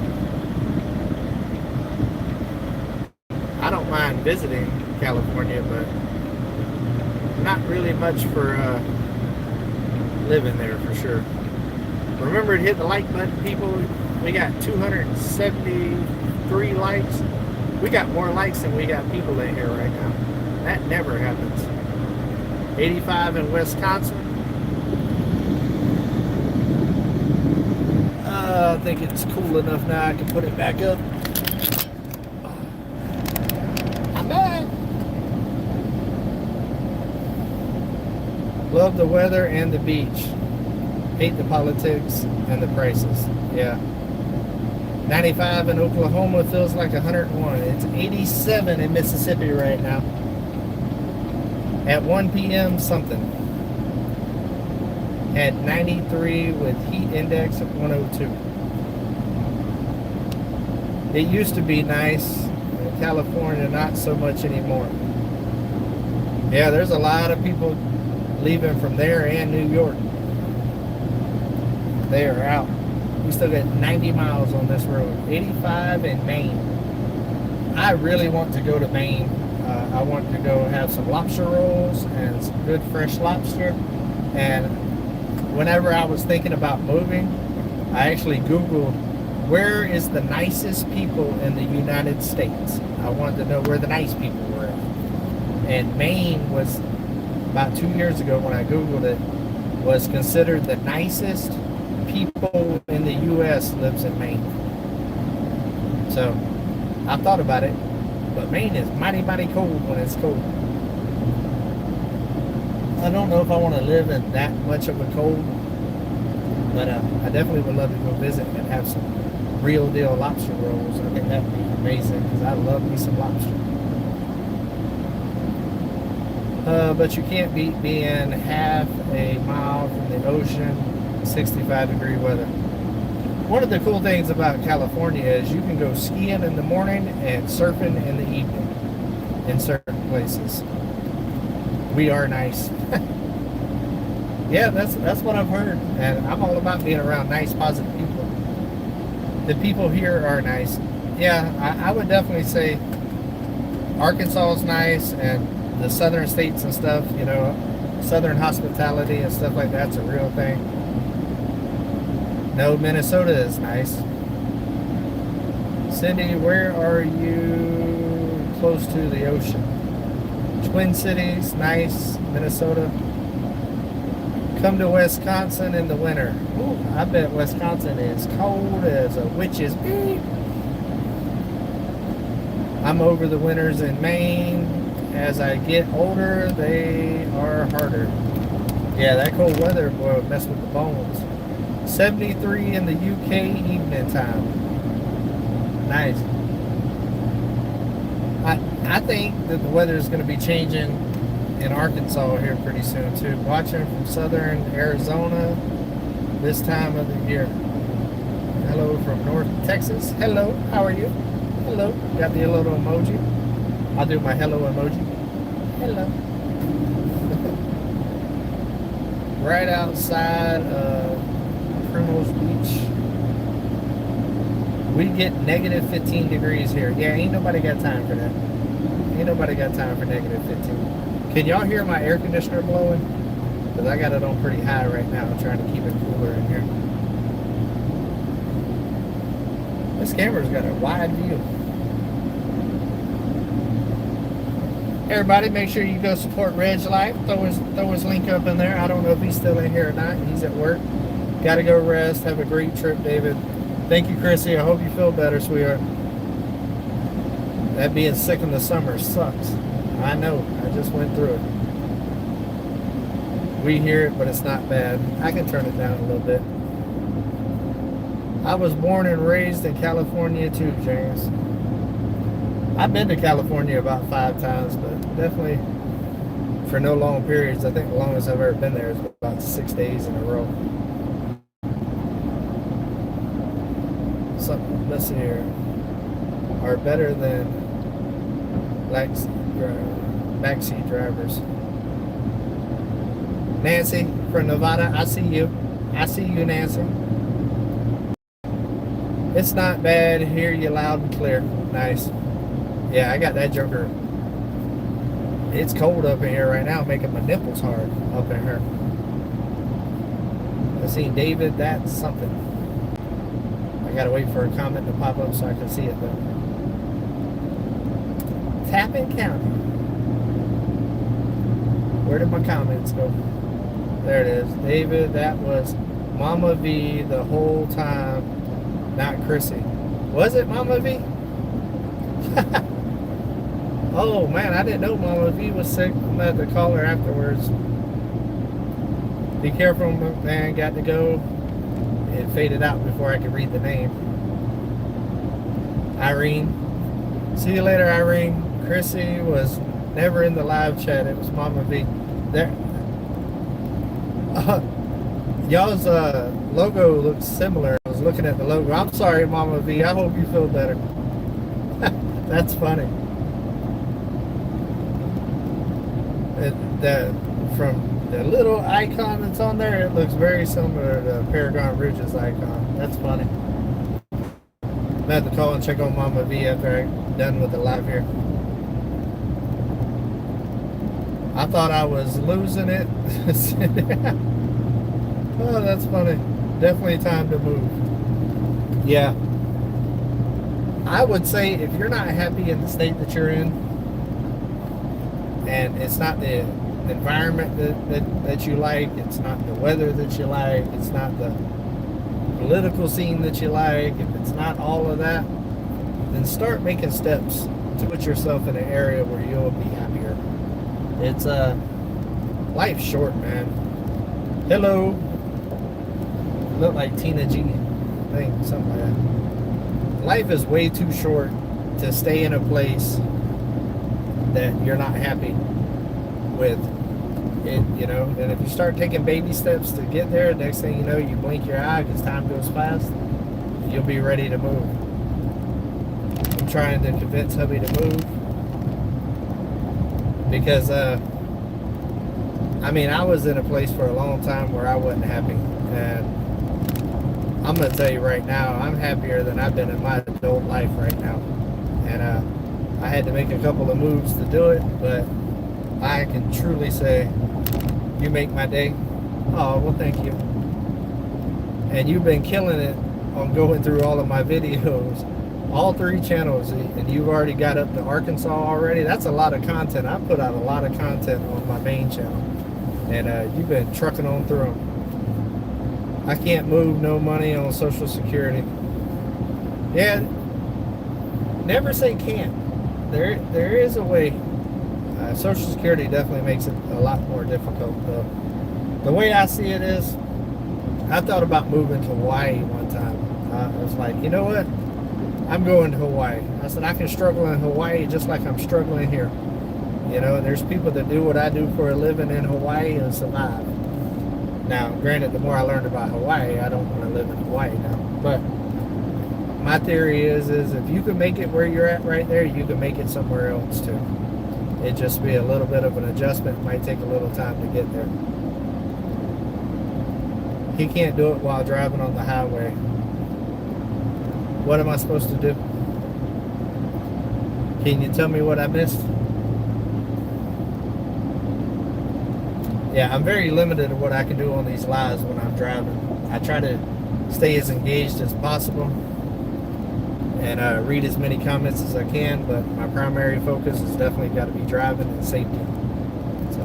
I don't mind visiting California, but not really much for living there for sure. Remember to hit the like button, people. We got 273 likes. We got more likes than we got people in here right now. That never happens. 85 in Wisconsin. I think it's cool enough now I can put it back up. I'm back. Love the weather and the beach. Hate the politics and the prices. Yeah. 95 in Oklahoma feels like 101. It's 87 in Mississippi right now. At 1 p.m. something. At 93 with heat index of 102. It used to be nice in California, not so much anymore. Yeah, there's a lot of people leaving from there and New York. They are out. We still got 90 miles on this road. 85 in Maine. I really want to go to Maine. I want to go have some lobster rolls and some good fresh lobster. And whenever I was thinking about moving, I actually Googled where is the nicest people in the United States. I wanted to know where the nice people were at. And Maine was, about 2 years ago when I Googled it, was considered the nicest people in the U.S. lives in Maine. So I thought about it, but Maine is mighty cold when it's cold. I don't know if I want to live in that much of a cold, but I definitely would love to go visit and have some real deal lobster rolls. I think that would be amazing because I love me some lobster. But you can't beat being half a mile from the ocean, 65-degree weather. One of the cool things about California is you can go skiing in the morning and surfing in the evening in certain places. We are nice. Yeah, that's what I've heard. And I'm all about being around nice, positive people. The people here are nice. Yeah, I would definitely say Arkansas is nice, and the southern states and stuff, you know, southern hospitality and stuff like that's a real thing. No, Minnesota is nice. Cindy, where are you close to the ocean? Twin Cities, nice. Minnesota. Come to Wisconsin in the winter. Ooh, I bet Wisconsin is cold as a witch's beak. I'm over the winters in Maine. As I get older, they are harder. Yeah, that cold weather will mess with the bones. 73 in the UK evening time. Nice. I think that the weather is going to be changing in Arkansas here pretty soon too. Watching from southern Arizona this time of the year. Hello from North Texas. Hello, how are you? Hello. Got the little emoji. I'll do my hello emoji. Hello. Right outside of Primrose Beach. We get negative 15 degrees here. Yeah, ain't nobody got time for that. Ain't nobody got time for negative 15. Can y'all hear my air conditioner blowing? Because I got it on pretty high right now. I'm trying to keep it cooler in here. This camera's got a wide view. Everybody, make sure you go support Reg Life. Throw his link up in there. I don't know if he's still in here or not. He's at work. Got to go rest. Have a great trip, David. Thank you, Chrissy. I hope you feel better, sweetheart. That being sick in the summer sucks. I know. I just went through it. We hear it, but it's not bad. I can turn it down a little bit. I was born and raised in California too, James. I've been to California about 5 times, but definitely for no long periods. I think the longest I've ever been there is about 6 days in a row. Something, let's see here, are better than backseat drivers. Nancy from Nevada, I see you. I see you, Nancy. It's not bad. Hear you loud and clear. Nice. Yeah, I got that joker. It's cold up in here right now, making my nipples hard up in here. I see David, that's something. I gotta wait for a comment to pop up so I can see it though. Tappan County. Where did my comments go? There it is. David, that was Mama V the whole time, not Chrissy. Was it Mama V? Oh man, I didn't know Mama V was sick. I'm gonna have to call her afterwards. Be careful, man. Got to go. It faded out before I could read the name. Irene. See you later, Irene. Chrissy was never in the live chat. It was Mama V. There. Y'all's logo looks similar. I was looking at the logo. I'm sorry, Mama V. I hope you feel better. That's funny. From the little icon that's on there, it looks very similar to Paragon Ridge's icon. That's funny. I'm gonna have to call and check on Mama V after I'm done with the live here. I thought I was losing it. Oh, that's funny. Definitely time to move. Yeah. I would say if you're not happy in the state that you're in, and it's not the environment that you like, it's not the weather that you like, it's not the political scene that you like, if it's not all of that, then start making steps to put yourself in an area where you'll be happier. It's life's short, man. Hello. Look like Tina G. I think something like that. Life is way too short to stay in a place that you're not happy with it, you know. And if you start taking baby steps to get there, next thing you know, you blink your eye because time goes fast, you'll be ready to move. I'm trying to convince hubby to move because I mean, I was in a place for a long time where I wasn't happy, and I'm gonna tell you right now, I'm happier than I've been in my adult life right now. And I had to make a couple of moves to do it, but I can truly say you make my day. Oh, well, thank you. And you've been killing it on going through all of my videos, all 3 channels, and you've already got up to Arkansas already. That's a lot of content. I put out a lot of content on my main channel, and you've been trucking on through them. I can't move, no money on Social Security. Yeah, never say can't. There is a way. Social Security definitely makes it a lot more difficult, though. The way I see it is, I thought about moving to Hawaii one time. I was like, you know what? I'm going to Hawaii. I said, I can struggle in Hawaii just like I'm struggling here. You know, there's people that do what I do for a living in Hawaii and survive. Now, granted, the more I learned about Hawaii, I don't want to live in Hawaii now. But my theory is if you can make it where you're at right there, you can make it somewhere else too. It'd just be a little bit of an adjustment. It might take a little time to get there. He can't do it while driving on the highway. What am I supposed to do? Can you tell me what I missed? Yeah, I'm very limited in what I can do on these lives when I'm driving. I try to stay as engaged as possible and read as many comments as I can, but my primary focus has definitely got to be driving and safety. So,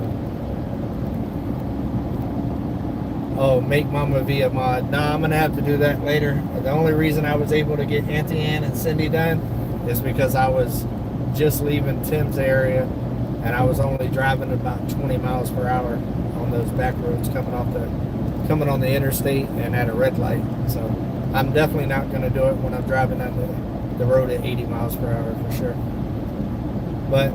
oh, make Mama V a mod. No, I'm going to have to do that later. The only reason I was able to get Auntie Ann and Cindy done is because I was just leaving Tim's area, and I was only driving about 20 miles per hour on those back roads coming on the interstate and at a red light. So I'm definitely not going to do it when I'm driving down the road at 80 miles per hour for sure. But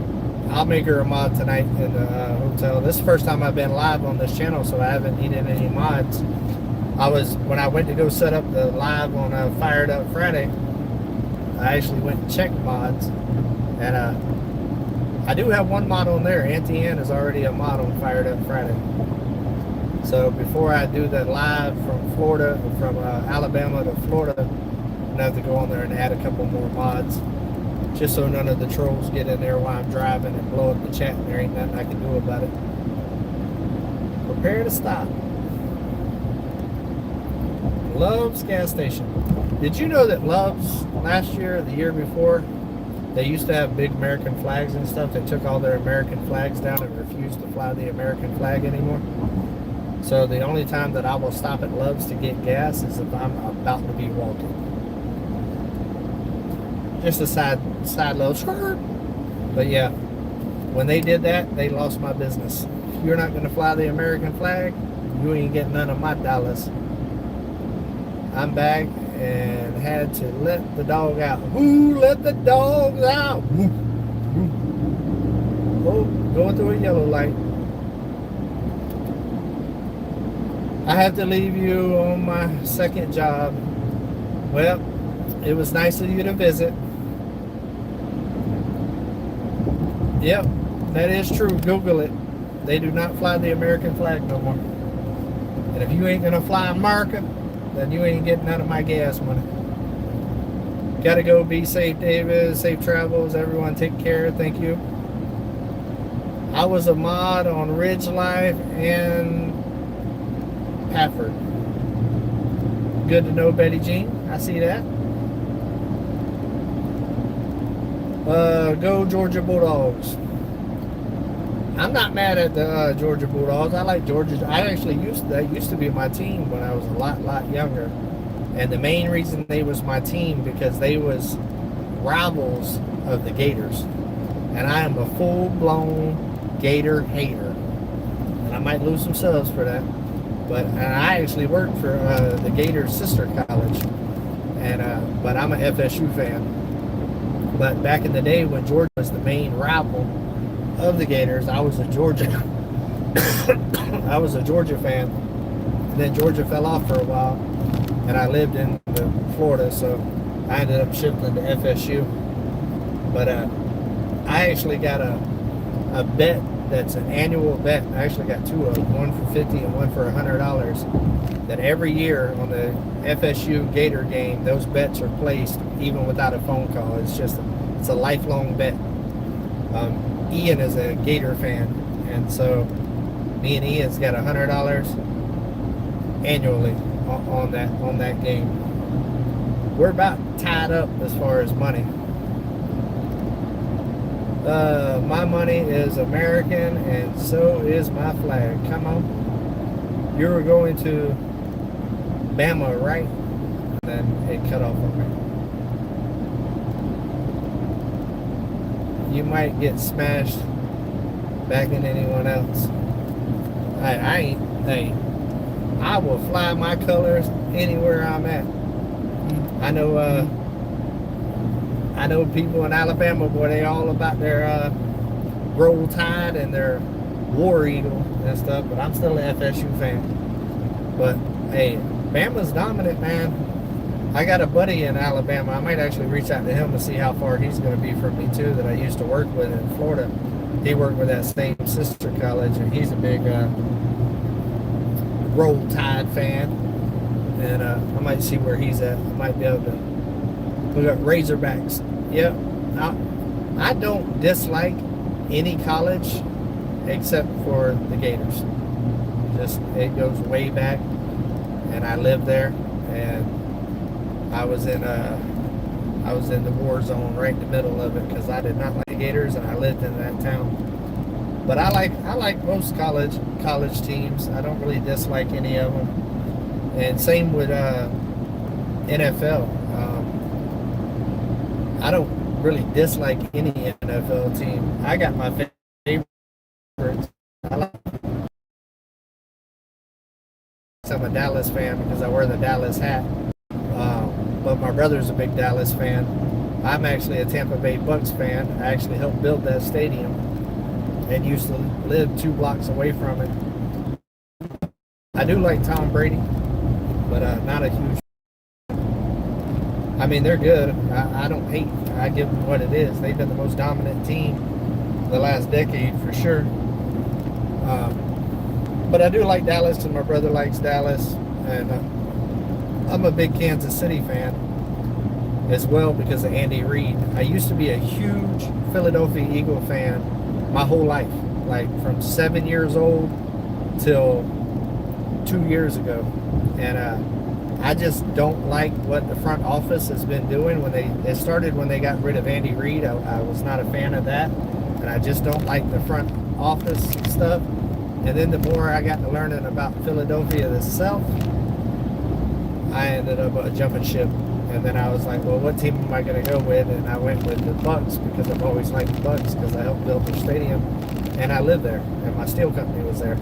I'll make her a mod tonight in the hotel. This is the first time I've been live on this channel, so I haven't needed any mods. When I went to go set up the live on Fired Up Friday, I actually went and checked mods, and I do have one mod on there. Auntie Ann is already a mod on Fired Up Friday. So before I do the live from Florida, from Alabama to Florida, I'm gonna have to go on there and add a couple more mods, just so none of the trolls get in there while I'm driving and blow up the chat, and there ain't nothing I can do about it. Prepare to stop. Love's gas station. Did you know that Love's last year, the year before, they used to have big American flags and stuff? They took all their American flags down and refused to fly the American flag anymore. So the only time that I will stop at Love's to get gas is if I'm about to be walking. Just a side little skirt. But yeah, when they did that, they lost my business. If you're not going to fly the American flag, you ain't getting none of my dollars. I'm back and had to let the dog out. Who let the dogs out? Woo, woo. Oh, going through a yellow light. I have to leave you on my second job. Well, it was nice of you to visit. Yep, that is true. Google it. They do not fly the American flag no more. And if you ain't gonna fly America, then you ain't getting none of my gas money. Gotta go. Be safe, David. Safe travels. Everyone take care. Thank you. I was a mod on Ridge Life and Pafford. Good to know, Betty Jean. I see that. Go Georgia Bulldogs. I'm not mad at the Georgia Bulldogs. I like Georgia. I actually that used to be my team when I was a lot younger. And the main reason they was my team because they was rivals of the Gators. And I am a full-blown Gator hater. And I might lose some subs for that. And I actually worked for the Gators' sister college. But I'm an FSU fan. But back in the day when Georgia was the main rival of the Gators, I was a Georgia I was a Georgia fan. And then Georgia fell off for a while, and I lived in Florida, so I ended up shifting to FSU. But I actually got a bet that's an annual bet. I actually got two of them, one for $50 and one for $100. That every year on the FSU Gator game, those bets are placed even without a phone call. It's a lifelong bet. Ian is a Gator fan, and so me and Ian's got $100 annually on that game. We're about tied up as far as money. My money is American, and so is my flag. Come on. You were going to Bama, right? And then it cut off on me. You might get smashed back than anyone else. I will fly my colors anywhere I'm at. I know people in Alabama, boy, they all about their Roll Tide and their War Eagle and stuff, but I'm still an FSU fan. But hey, Bama's dominant, man. I got a buddy in Alabama. I might actually reach out to him to see how far he's going to be from me too, that I used to work with in Florida. He worked with that same sister college, and he's a big Roll Tide fan. And I might see where he's at. I might be able to look up Razorbacks. Yep. I don't dislike any college except for the Gators. Just, it goes way back, and I lived there, and I was in the war zone right in the middle of it because I did not like the Gators, and I lived in that town. But I like most college teams. I don't really dislike any of them. And same with NFL. I don't really dislike any NFL team. I got my favorites. I'm a Dallas fan because I wear the Dallas hat. But my brother's a big Dallas fan. I'm actually a Tampa Bay Bucks fan. I actually helped build that stadium and used to live 2 blocks away from it. I do like Tom Brady, but not a huge. I mean, they're good. I don't hate. I give them what it is. They've been the most dominant team the last decade for sure. But I do like Dallas, and my brother likes Dallas, and I'm a big Kansas City fan as well because of Andy Reid. I used to be a huge Philadelphia Eagle fan my whole life, like from 7 years old till 2 years ago, and I just don't like what the front office has been doing. It started when they got rid of Andy Reid. I was not a fan of that, and I just don't like the front office stuff. And then the more I got to learning about Philadelphia itself, I ended up jumping ship. And then I was like, well, what team am I going to go with? And I went with the Bucks because I've always liked the Bucks because I helped build their stadium, and I lived there, and my steel company was there.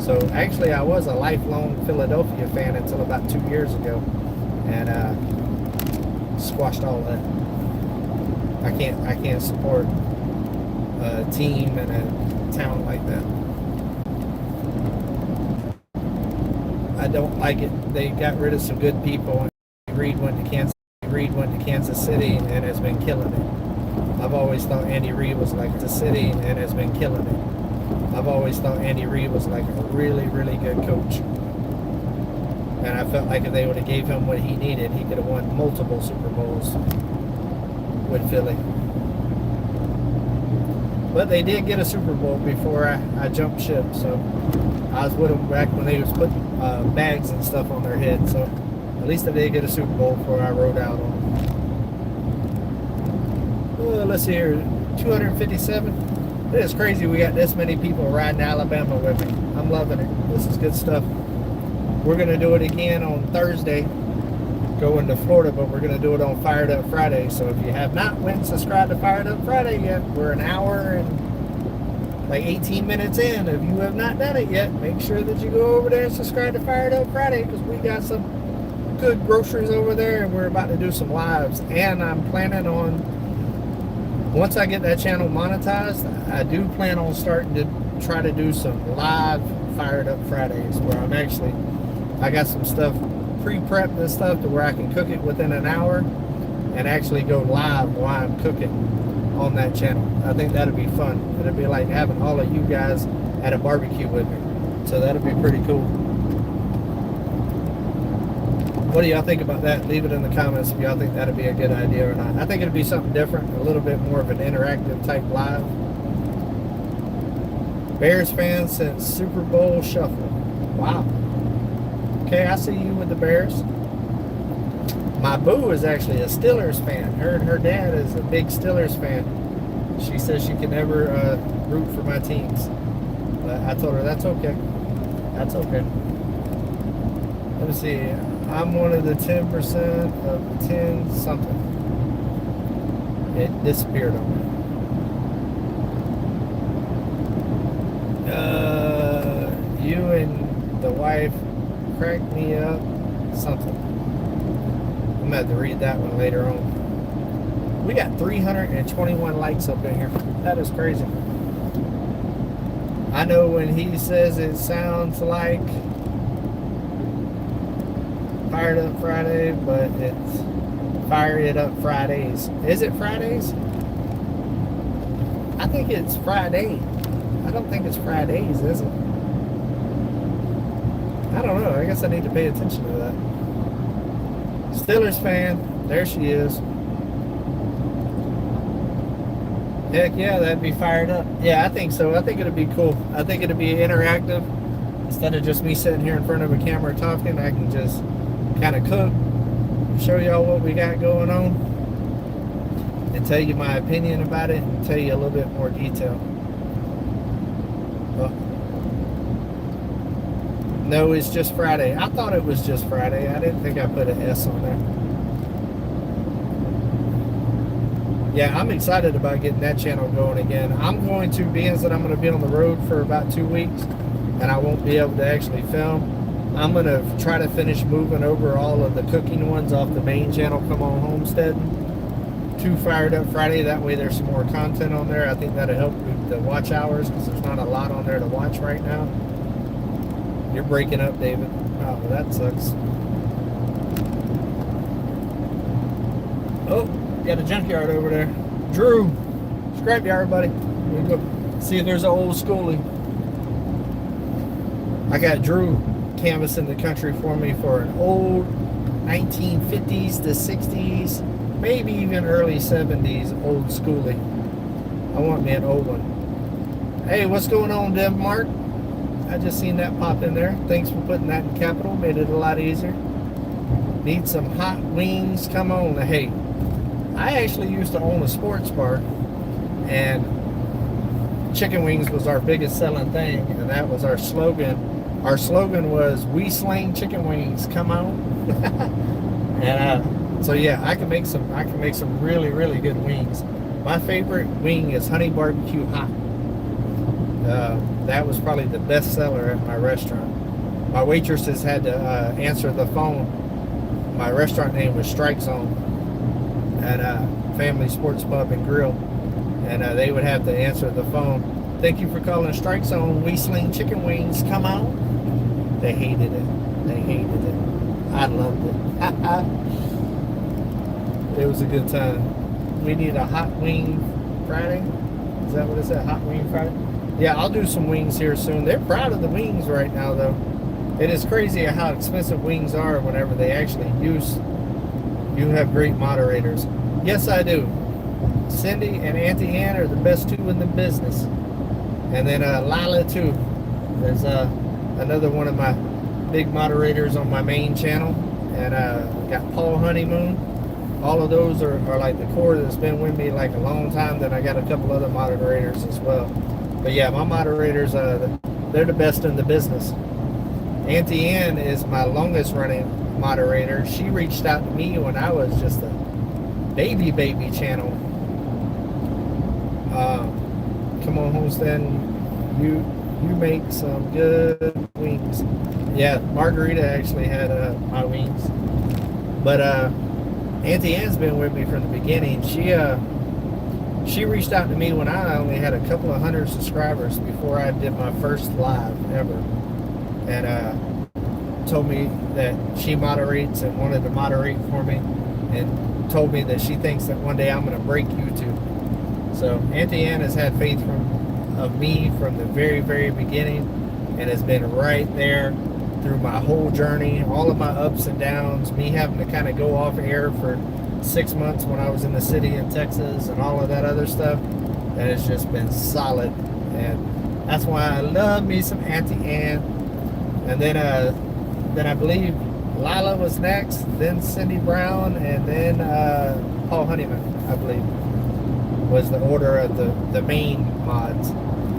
So actually, I was a lifelong Philadelphia fan until about 2 years ago, and squashed all that. I can't support a team and a town like that. I don't like it. They got rid of some good people. Reid went to Kansas City and has been killing it. I've always thought Andy Reid was like the city and has been killing it. I've always thought Andy Reid was like a really, really good coach. And I felt like if they would have gave him what he needed, he could have won multiple Super Bowls with Philly. But they did get a Super Bowl before I jumped ship, so I was with them back when they was putting bags and stuff on their head, so at least I did get a Super Bowl before I rode out on them. Let's see here, 257. It is crazy we got this many people riding Alabama with me. I'm loving it. This is good stuff. We're going to do it again on Thursday, going to Florida, but we're going to do it on Fired Up Friday. So if you have not went and subscribed to Fired Up Friday yet, we're an hour and like 18 minutes in. If you have not done it yet, make sure that you go over there and subscribe to Fired Up Friday because we got some good groceries over there, and we're about to do some lives. And I'm planning on, once I get that channel monetized, I do plan on starting to try to do some live Fired Up Fridays where I got some stuff pre-prepped and stuff to where I can cook it within an hour and actually go live while I'm cooking on that channel. I think that'd be fun. It'd be like having all of you guys at a barbecue with me. So that'd be pretty cool. What do y'all think about that? Leave it in the comments if y'all think that'd be a good idea or not. I think it'd be something different, a little bit more of an interactive type live. Bears fan since Super Bowl shuffle. Wow. Okay, I see you with the Bears. My boo is actually a Steelers fan. Her dad is a big Steelers fan. She says she can never root for my teams. But I told her that's okay. That's okay. Let me see. I'm one of the 10% of 10 something. It disappeared on me. You and the wife cracked me up something. I'm gonna have to read that one later on. We got 321 likes up in here. That is crazy. I know when he says it sounds like Fired Up Friday, but it's Fire It Up Fridays. Is it Fridays? I think it's Friday. I don't think it's Fridays, is it? I don't know. I guess I need to pay attention to that. Steelers fan. There she is. Heck yeah, that'd be fired up. Yeah, I think so. I think it'd be cool. I think it'd be interactive. Instead of just me sitting here in front of a camera talking, I can just kind of cook, show y'all what we got going on, and tell you my opinion about it, and tell you a little bit more detail. Well, no, it's just Friday. I thought it was just Friday. I didn't think I put an S on there. Yeah, I'm excited about getting that channel going again. I'm going to, being that I'm going to be on the road for about 2 weeks, and I won't be able to actually film, I'm going to try to finish moving over all of the cooking ones off the main channel, Come On Homesteading, too fired up Friday. That way there's some more content on there. I think that'll help with the watch hours because there's not a lot on there to watch right now. You're breaking up, David. Oh, well, that sucks. Oh, got a junkyard over there. Drew, scrapyard, buddy. We go see if there's an old schoolie. I got Drew canvassing the country for me for an old 1950s to 60s, maybe even early 70s old schoolie. I want me an old one. Hey, what's going on, Denmark? I just seen that pop in there. Thanks for putting that in capital. Made it a lot easier. Need some hot wings? Come on. Hey, I actually used to own a sports bar, and chicken wings was our biggest selling thing, and that was our slogan. Our slogan was, "We slang chicken wings, come on." And so yeah, I can make some really, really good wings. My favorite wing is honey barbecue hot. That was probably the best seller at my restaurant. My waitresses had to answer the phone. My restaurant name was Strike Zone, at Family Sports Pub and Grill, and they would have to answer the phone. "Thank you for calling Strike Zone. We sling chicken wings. Come on." They hated it. They hated it. I loved it. It was a good time. We need a hot wing Friday. Is that what it said? Hot wing Friday? Yeah, I'll do some wings here soon. They're proud of the wings right now, though. It is crazy how expensive wings are whenever they actually use. You have great moderators. Yes, I do. Cindy and Auntie Ann are the best two in the business. And then Lila, too. There's another one of my big moderators on my main channel. And got Paul Honeymoon. All of those are like the core that's been with me like a long time. Then I got a couple other moderators as well. But yeah, my moderators, they're the best in the business. Auntie Ann is my longest running moderator. She reached out to me when I was just a baby channel. Come on, homesteading. You make some good wings. Yeah, Margarita actually had my wings. But Auntie Ann's been with me from the beginning. She reached out to me when I only had a couple of hundred subscribers before I did my first live ever. And told me that she moderates and wanted to moderate for me, and told me that she thinks that one day I'm going to break YouTube. So Auntie Ann has had faith of me from the very, very beginning, and has been right there through my whole journey, all of my ups and downs, me having to kind of go off air for 6 months when I was in the city in Texas and all of that other stuff. And it's just been solid, and that's why I love me some Auntie Ann. And then I believe Lila was next, then Cindy Brown, and then Paul Honeyman, I believe, was the order of the main mods.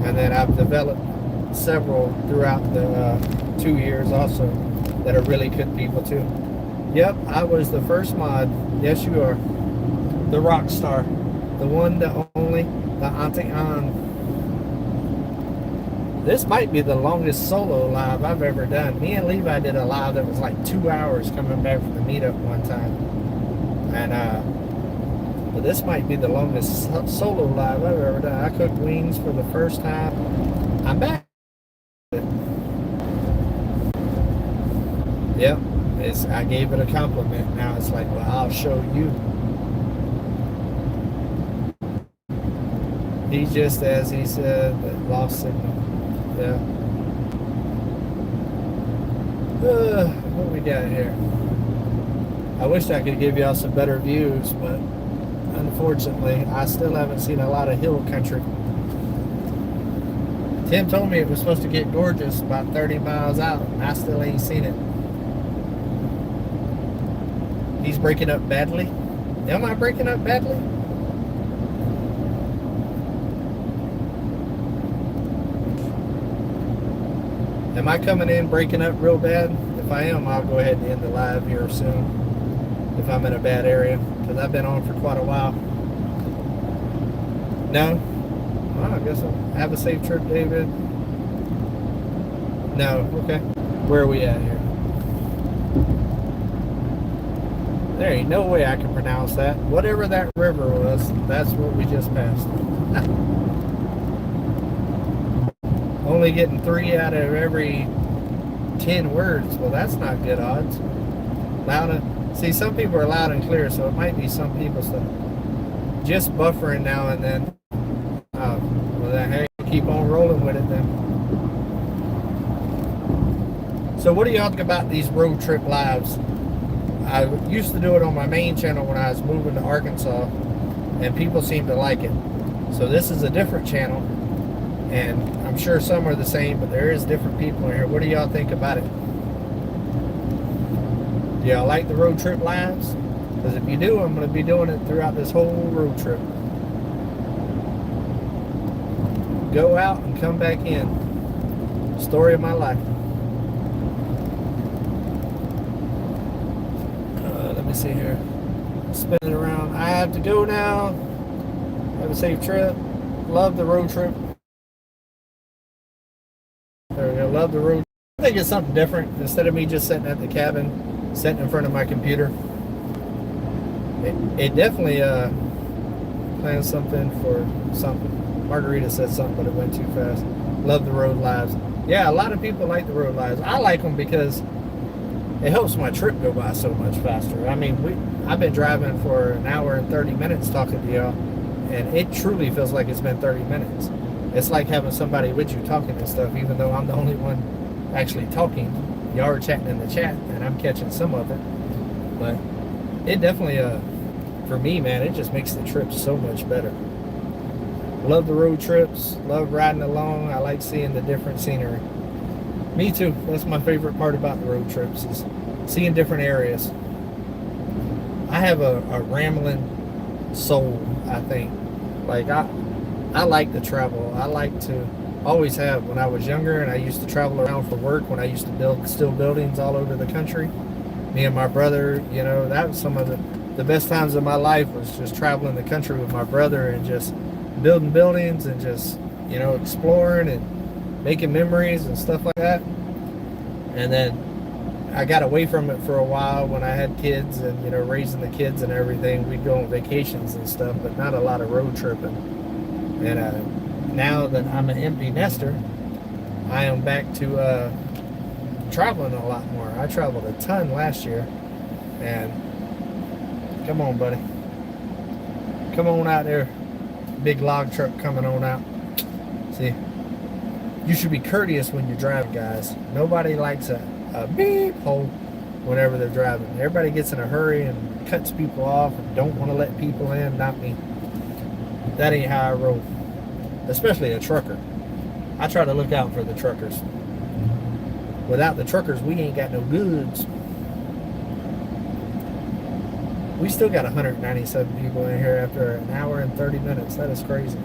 And then I've developed several throughout the 2 years also that are really good people too. Yep, I was the first mod. Yes, you are. The rock star. The one, the only, the Auntie Ann. This might be the longest solo live I've ever done. Me and Levi did a live that was like 2 hours coming back from the meetup one time. And but this might be the longest solo live I've ever done. I cooked wings for the first time. I'm back. Yep, I gave it a compliment. Now it's like, well, I'll show you. He just, as he said, lost signal. Yeah. What we got here? I wish I could give y'all some better views, but unfortunately, I still haven't seen a lot of hill country. Tim told me it was supposed to get gorgeous about 30 miles out, and I still ain't seen it. He's breaking up badly. Am I breaking up badly? Am I coming in breaking up real bad? If I am, I'll go ahead and end the live here soon. If I'm in a bad area, because I've been on for quite a while. No? Well, I guess I'll have a safe trip, David. No, okay. Where are we at here? There ain't no way I can pronounce that. Whatever that river was, that's what we just passed. Only getting 3 out of every 10 words. Well, that's not good odds. Loud and, see, some people are loud and clear, so it might be some people stuff. Just buffering now and then. Well, then, hey, keep on rolling with it then. So what do y'all think about these road trip lives? I used to do it on my main channel when I was moving to Arkansas, and people seem to like it. So this is a different channel, and I'm sure some are the same, but there is different people in here. What do y'all think about it? Do y'all like the road trip lives? Because if you do, I'm going to be doing it throughout this whole road trip. Go out and come back in. Story of my life. Let me see here. Spinning around. I have to go now. Have a safe trip. Love the road trip. There we go. Love the road. I think it's something different. Instead of me just sitting at the cabin, sitting in front of my computer. It definitely plans something for something. Margarita said something, but it went too fast. Love the road lives. Yeah, a lot of people like the road lives. I like them because it helps my trip go by so much faster. I mean, I've been driving for an hour and 30 minutes talking to y'all, and it truly feels like it's been 30 minutes. It's like having somebody with you talking and stuff, even though I'm the only one actually talking. Y'all are chatting in the chat, and I'm catching some of it. But it definitely, for me, man, it just makes the trip so much better. Love the road trips. Love riding along. I like seeing the different scenery. Me too. That's my favorite part about the road trips, is seeing different areas. I have a rambling soul, I think. Like, I like to travel. I like to, always have. When I was younger and I used to travel around for work, when I used to build steel buildings all over the country, me and my brother, you know, that was some of the best times of my life, was just traveling the country with my brother and just building buildings and just, you know, exploring and making memories and stuff like that. And then I got away from it for a while when I had kids, and, you know, raising the kids and everything. We'd go on vacations and stuff, but not a lot of road tripping. And now that I'm an empty nester, I am back to traveling a lot more. I traveled a ton last year, and come on, buddy. Come on out there. Big log truck coming on out. See, you should be courteous when you drive, guys. Nobody likes a beep hole whenever they're driving. Everybody gets in a hurry and cuts people off and don't want to let people in. Not me. That ain't how I roll. Especially a trucker. I try to look out for the truckers. Without the truckers, we ain't got no goods. We still got 197 people in here after an hour and 30 minutes. That is crazy.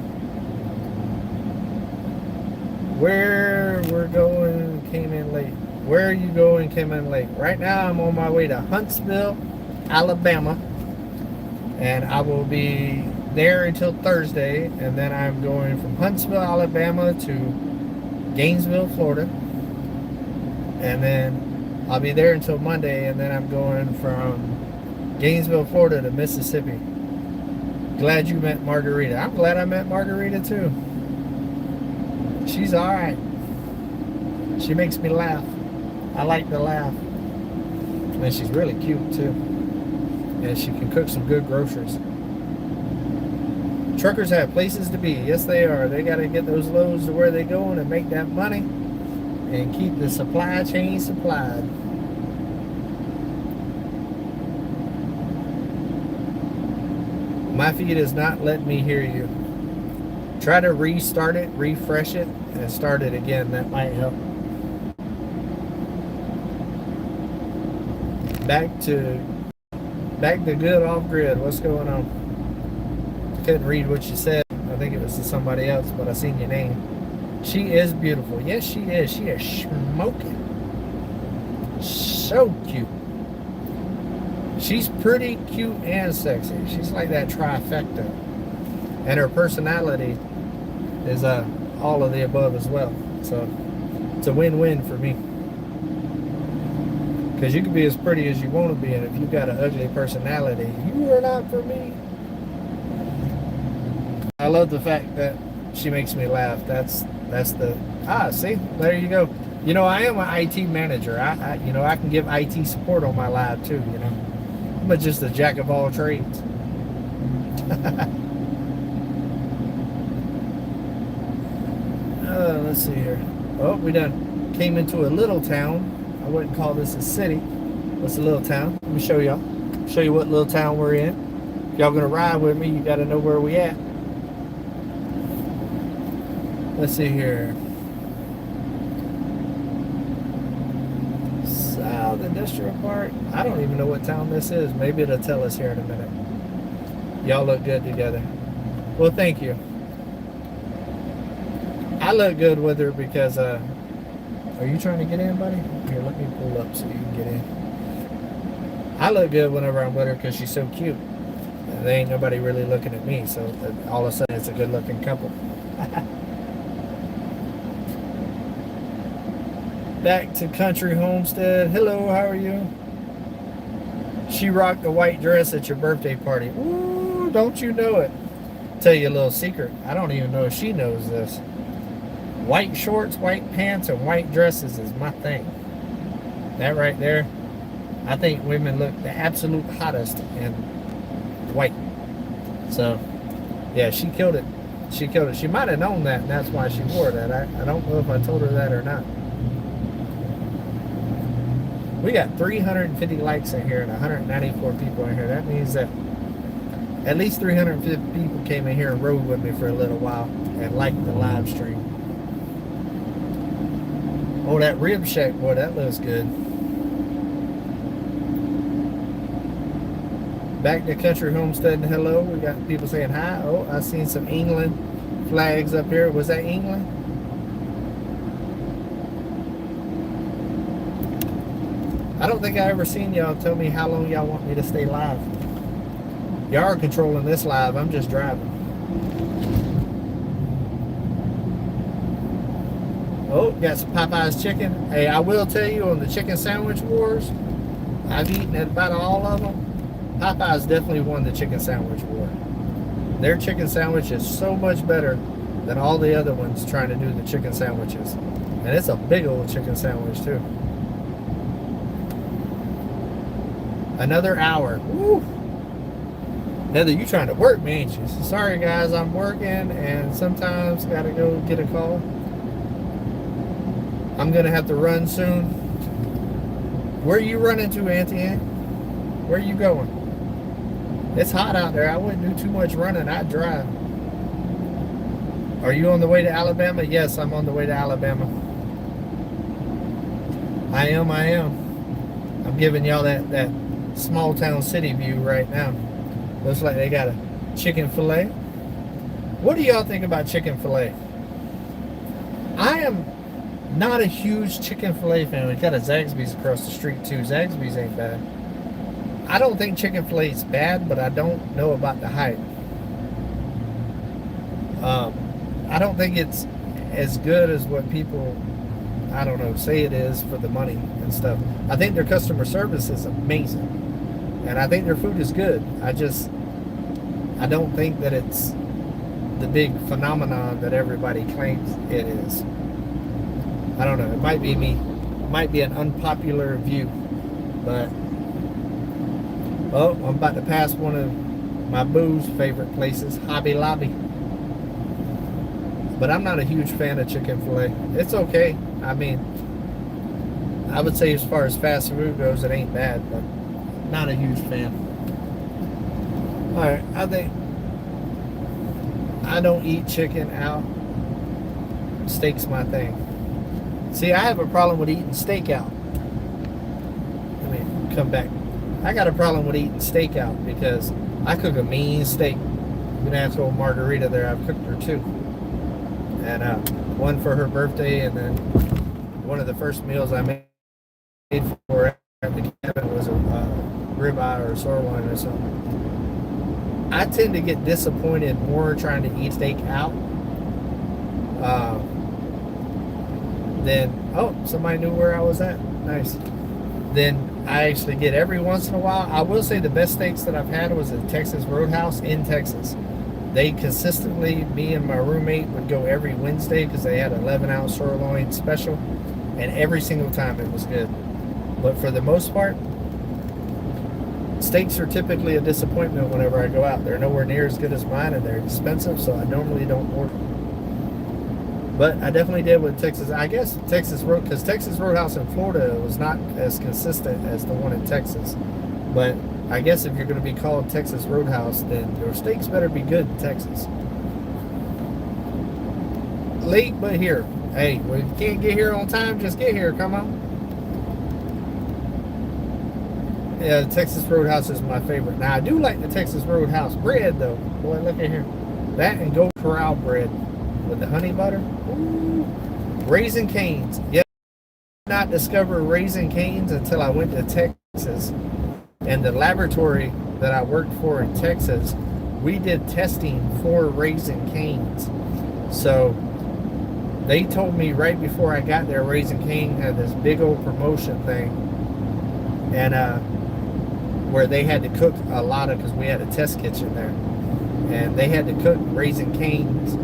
Where we're going came in late. Where are you going came in late. Right now I'm on my way to Huntsville, Alabama. And I will be there until Thursday. And then I'm going from Huntsville, Alabama to Gainesville, Florida. And then I'll be there until Monday. And then I'm going from Gainesville, Florida to Mississippi. Glad you met Margarita. I'm glad I met Margarita too. She's alright. She makes me laugh. I like to laugh. And she's really cute too. And she can cook some good groceries. Truckers have places to be. Yes, they are. They got to get those loads to where they're going and make that money and keep the supply chain supplied. My feed is not letting me hear you. Try to restart it, refresh it, and start it again. That might help. Back to good off grid. What's going on? Couldn't read what you said. I think it was to somebody else, but I seen your name. She is beautiful. Yes, she is. She is smoking. So cute. She's pretty, cute, and sexy. She's like that trifecta. And her personality is all of the above as well. So it's a win-win for me. Because you can be as pretty as you want to be, and if you've got an ugly personality, you are not for me. I love the fact that she makes me laugh. That's the see, there you go. You know, I am an IT manager. I you know, I can give IT support on my live too. You know, I'm just a jack of all trades. Let's see here. Oh, we done came into a little town. I wouldn't call this a city. It's a little town. Let me show y'all. Show you what little town we're in. If y'all gonna ride with me, you gotta know where we at. Let's see here. South Industrial Park. I don't even know what town this is. Maybe it'll tell us here in a minute. Y'all look good together. Well, thank you. I look good with her because, are you trying to get in, buddy? Here, let me pull up so you can get in. I look good whenever I'm with her because she's so cute. And there ain't nobody really looking at me, so all of a sudden it's a good looking couple. Back to Country Homestead. Hello, how are you? She rocked the white dress at your birthday party. Ooh, don't you know it? Tell you a little secret. I don't even know if she knows this. White shorts, white pants, and white dresses is my thing. That right there, I think women look the absolute hottest in white. So, yeah, she killed it. She killed it. She might have known that, and that's why she wore that. I don't know if I told her that or not. We got 350 likes in here and 194 people in here. That means that at least 350 people came in here and rode with me for a little while and liked the live stream. Oh, that rib shack, boy, that looks good. Back to Country Homestead and hello. We got people saying hi. Oh, I seen some England flags up here. Was that England? I don't think I ever seen y'all tell me how long y'all want me to stay live. Y'all are controlling this live. I'm just driving. Oh, got some Popeye's chicken. Hey, I will tell you on the chicken sandwich wars, I've eaten at about all of them. Popeye's definitely won the chicken sandwich war. Their chicken sandwich is so much better than all the other ones trying to do the chicken sandwiches. And it's a big old chicken sandwich too. Another hour. Woo! Heather, you trying to work me, ain't you? Sorry guys, I'm working and sometimes gotta go get a call. I'm gonna have to run soon. Where are you running to, Auntie Ann? Where are you going? It's hot out there. I wouldn't do too much running. I'd drive. Are you on the way to Alabama? Yes, I'm on the way to Alabama. I am. I'm giving y'all that small town city view right now. Looks like they got a chicken fillet. What do y'all think about chicken fillet? I am not a huge chicken fillet fan. We got a Zaxby's across the street too. Zaxby's ain't bad. I don't think chicken fillet is bad, but I don't know about the hype. I don't think it's as good as what people, I don't know, say it is for the money and stuff. I think their customer service is amazing. And I think their food is good. I don't think that it's the big phenomenon that everybody claims it is. I don't know. It might be me. It might be an unpopular view. But, oh, I'm about to pass one of my boo's favorite places, Hobby Lobby. But I'm not a huge fan of chicken fillet. It's okay. I mean, I would say as far as fast food goes, it ain't bad, but not a huge fan. Alright, I don't eat chicken out. Steak's my thing. See, I have a problem with eating steak out. Let me come back. I got a problem with eating steak out because I cook a mean steak. You can ask old Margarita there. I've cooked her too. And one for her birthday, and then one of the first meals I made for her at the cabin was a ribeye or a sirloin or something. I tend to get disappointed more trying to eat steak out than, oh, somebody knew where I was at. Nice. then I actually get every once in a while. I will say the best steaks that I've had was at Texas Roadhouse in Texas. They consistently, me and my roommate would go every Wednesday because they had an 11-ounce sirloin special, and every single time it was good. But for the most part, steaks are typically a disappointment whenever I go out. They're nowhere near as good as mine, and they're expensive, so I normally don't order. But I definitely did with Texas. I guess Texas Road, because Texas Roadhouse in Florida was not as consistent as the one in Texas. But I guess if you're going to be called Texas Roadhouse, then your steaks better be good in Texas. Late, but here. Hey, well, if you can't get here on time, just get here. Come on. Yeah, the Texas Roadhouse is my favorite. Now, I do like the Texas Roadhouse bread, though. Boy, look at here. That and Gold Corral bread with the honey butter. Ooh. Raising Cane's. Yeah, I did not discover Raising Cane's until I went to Texas. And the laboratory that I worked for in Texas, we did testing for Raising Cane's. So they told me right before I got there, Raising Cane had this big old promotion thing. And where they had to cook a lot of, because we had a test kitchen there. And they had to cook Raising Cane's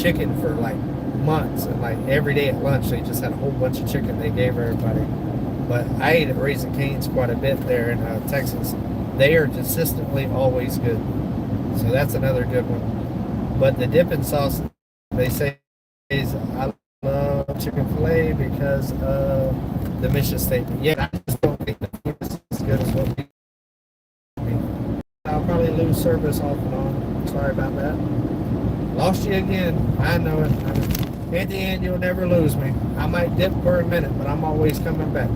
chicken for like months. And like every day at lunch, they just had a whole bunch of chicken they gave everybody. But I ate at Raising Cane's quite a bit there in Texas. They are consistently always good. So that's another good one. But the dipping sauce, they say, is I love chicken filet because of the mission statement. Yeah, I just don't think the food is as good as what we do. I'll probably lose service off and on. Sorry about that. Lost you again. I know it. At the end, you'll never lose me. I might dip for a minute, but I'm always coming back.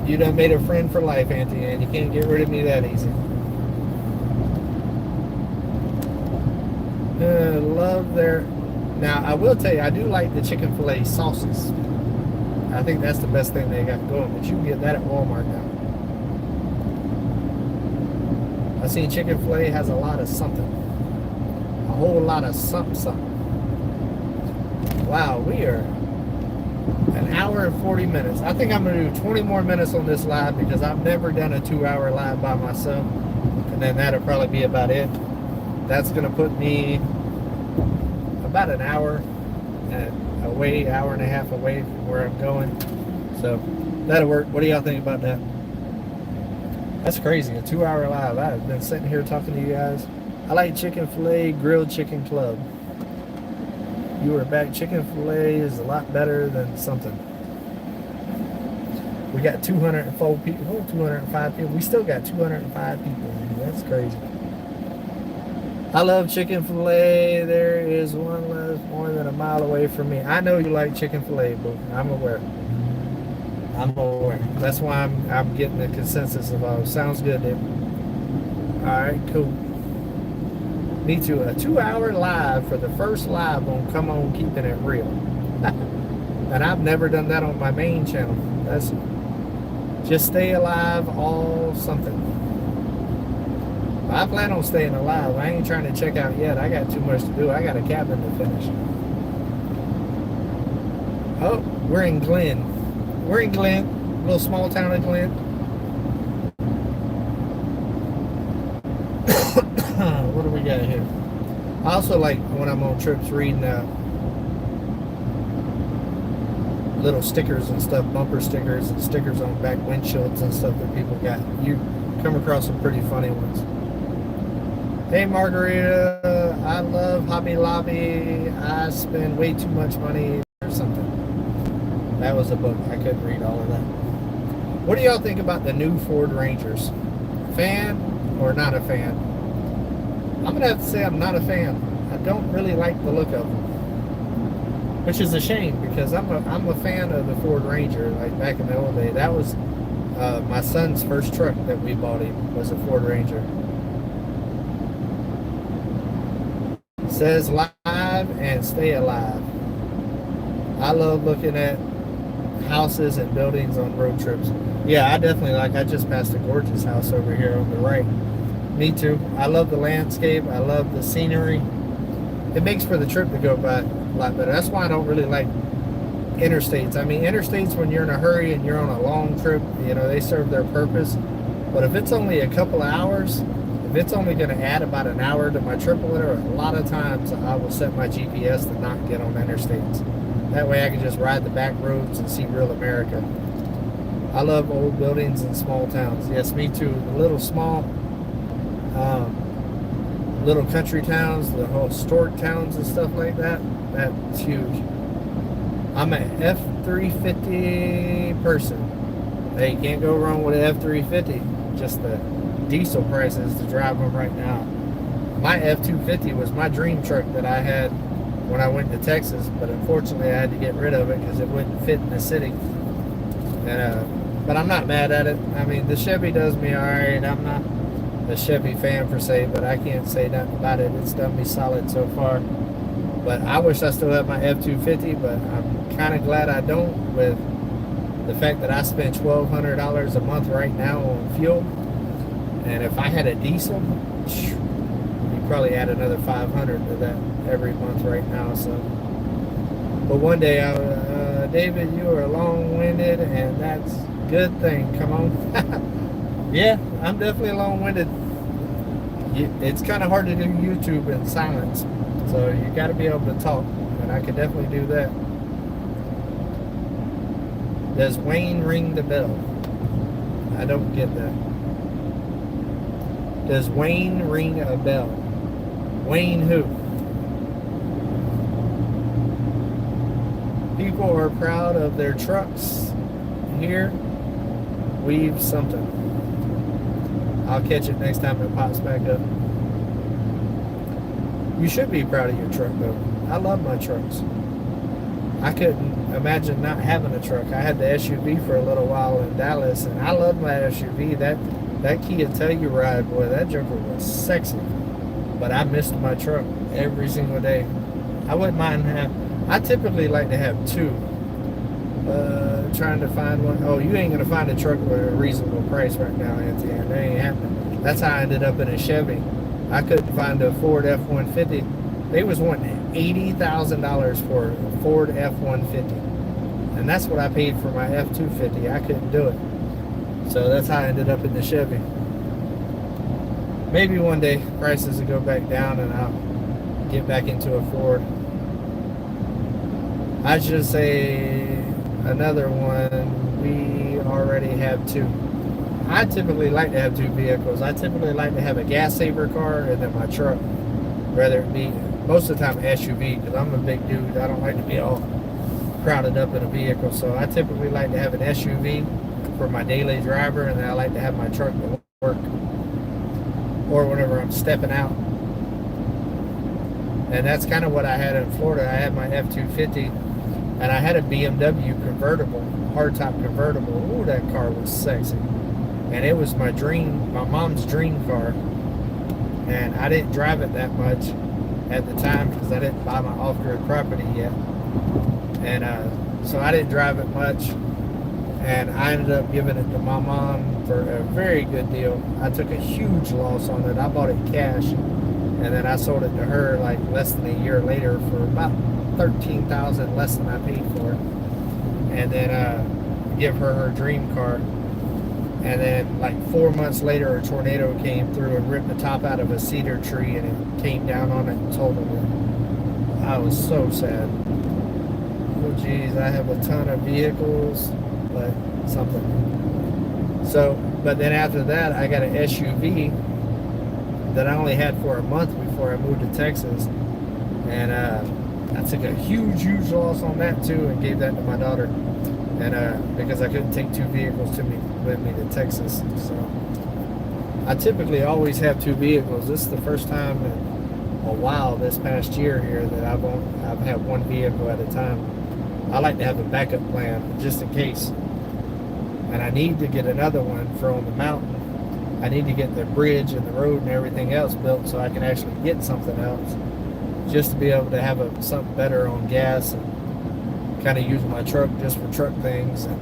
You done made a friend for life, Auntie Ann. You can't get rid of me that easy. Love their... Now, I will tell you, I do like the chicken filet sauces. I think that's the best thing they got going, but you can get that at Walmart now. I seen chicken filet has a lot of something. A whole lot of something. Wow, we are an hour and 40 minutes. I think I'm going to do 20 more minutes on this live because I've never done a 2-hour live by myself. And then that'll probably be about it. That's going to put me about an hour away, hour and a half away from where I'm going. So that'll work. What do y'all think about that? That's crazy, a 2-hour live. I've been sitting here talking to you guys. I like chicken filet, grilled chicken club. You are back. Chicken filet is a lot better than something. We got 204 people, 205 people. We still got 205 people. That's crazy. I love chicken filet. There is one less more than a mile away from me. I know you like chicken filet, boo. I'm aware. That's why I'm getting the consensus of sounds good, dude. Alright, cool. Me too. A 2-hour live for the first live on Come On Keeping It Real. And I've never done that on my main channel. That's just stay alive, all something. I plan on staying alive. I ain't trying to check out yet. I got too much to do. I got a cabin to finish. Oh, we're in Glen. We're in Glen, a little small town of Glen. What do we got here? I also like when I'm on trips reading little stickers and stuff, bumper stickers and stickers on back windshields and stuff that people got. You come across some pretty funny ones. Hey Margarita, I love Hobby Lobby. I spend way too much money or something. That was a book. I couldn't read all of that. What do y'all think about the new Ford Rangers? Fan or not a fan? I'm gonna have to say I'm not a fan. I don't really like the look of them, which is a shame because I'm a fan of the Ford Ranger. Like back in the old day, that was my son's first truck that we bought him was a Ford Ranger. It says live and stay alive. I love looking at houses and buildings on road trips. Yeah, I definitely like. I just passed a gorgeous house over here on the right. Me too. I love the landscape. I love the scenery. It makes for the trip to go by a lot better. That's why I don't really like interstates. I mean, interstates, when you're in a hurry and you're on a long trip, you know, they serve their purpose. But if it's only a couple of hours, if it's only going to add about an hour to my trip or whatever, a lot of times I will set my GPS to not get on interstates. That way I can just ride the back roads and see real America. I love old buildings and small towns. Yes, me too. The little small, little country towns, the whole historic towns and stuff like that, that's huge. I'm an F-350 person. Hey, you can't go wrong with an F-350. Just the diesel prices to drive them right now. My F-250 was my dream truck that I had when I went to Texas, but unfortunately I had to get rid of it because it wouldn't fit in the city. And but I'm not mad at it. I mean, the Chevy does me all right. I'm not a Chevy fan per se, but I can't say nothing about it. It's done me solid so far. But I wish I still had my F-250, but I'm kind of glad I don't, with the fact that I spend $1,200 a month right now on fuel. And if I had a diesel, you'd probably add another $500 to that every month right now. So, but one day, David, you are long-winded, and that's a good thing. Come on. Yeah, I'm definitely long-winded. It's kind of hard to do YouTube in silence, so you got to be able to talk, and I could definitely do that. Does Wayne ring the bell? I don't get that. Does Wayne ring a bell? Wayne who? People are proud of their trucks here. Weave something. I'll catch it next time it pops back up. You should be proud of your truck, though. I love my trucks. I couldn't imagine not having a truck. I had the SUV for a little while in Dallas, and I loved my SUV. That Kia Telluride, boy, that joker was sexy. But I missed my truck every single day. I wouldn't mind I typically like to have two. Trying to find one. Oh, you ain't gonna find a truck with a reasonable price right now, Anthony. That ain't happening. That's how I ended up in a Chevy. I couldn't find a Ford F-150. They was wanting $80,000 for a Ford F-150, and that's what I paid for my F-250. I couldn't do it, so that's how I ended up in the Chevy. Maybe one day prices will go back down and I'll get back into a Ford. I should say another one. We already have two. I typically like to have two vehicles. I typically like to have a gas saver car and then my truck, whether it be most of the time SUV, because I'm a big dude. I don't like to be all crowded up in a vehicle, so I typically like to have an SUV for my daily driver, and then I like to have my truck to work or whenever I'm stepping out. And that's kind of what I had in Florida. I had my F-250, and I had a BMW convertible, hardtop convertible. Ooh, that car was sexy. And it was my mom's dream car. And I didn't drive it that much at the time because I didn't buy my off-grid property yet. And so I didn't drive it much. And I ended up giving it to my mom for a very good deal. I took a huge loss on it. I bought it cash. And then I sold it to her like less than a year later for about $13,000 less than I paid for it. And then give her her dream car. And then like 4 months later, a tornado came through and ripped the top out of a cedar tree, and it came down on it and totaled it. I was so sad. Oh geez, I have a ton of vehicles, but something. So, but then after that, I got an SUV that I only had for a month before I moved to Texas. And I took a huge loss on that too, and gave that to my daughter. And because I couldn't take two vehicles with me to Texas. So I typically always have two vehicles. This is the first time in a while this past year here that I've had one vehicle at a time. I like to have a backup plan just in case. And I need to get another one for on the mountain. I need to get the bridge and the road and everything else built so I can actually get something else, just to be able to have something better on gas and kind of use my truck just for truck things, and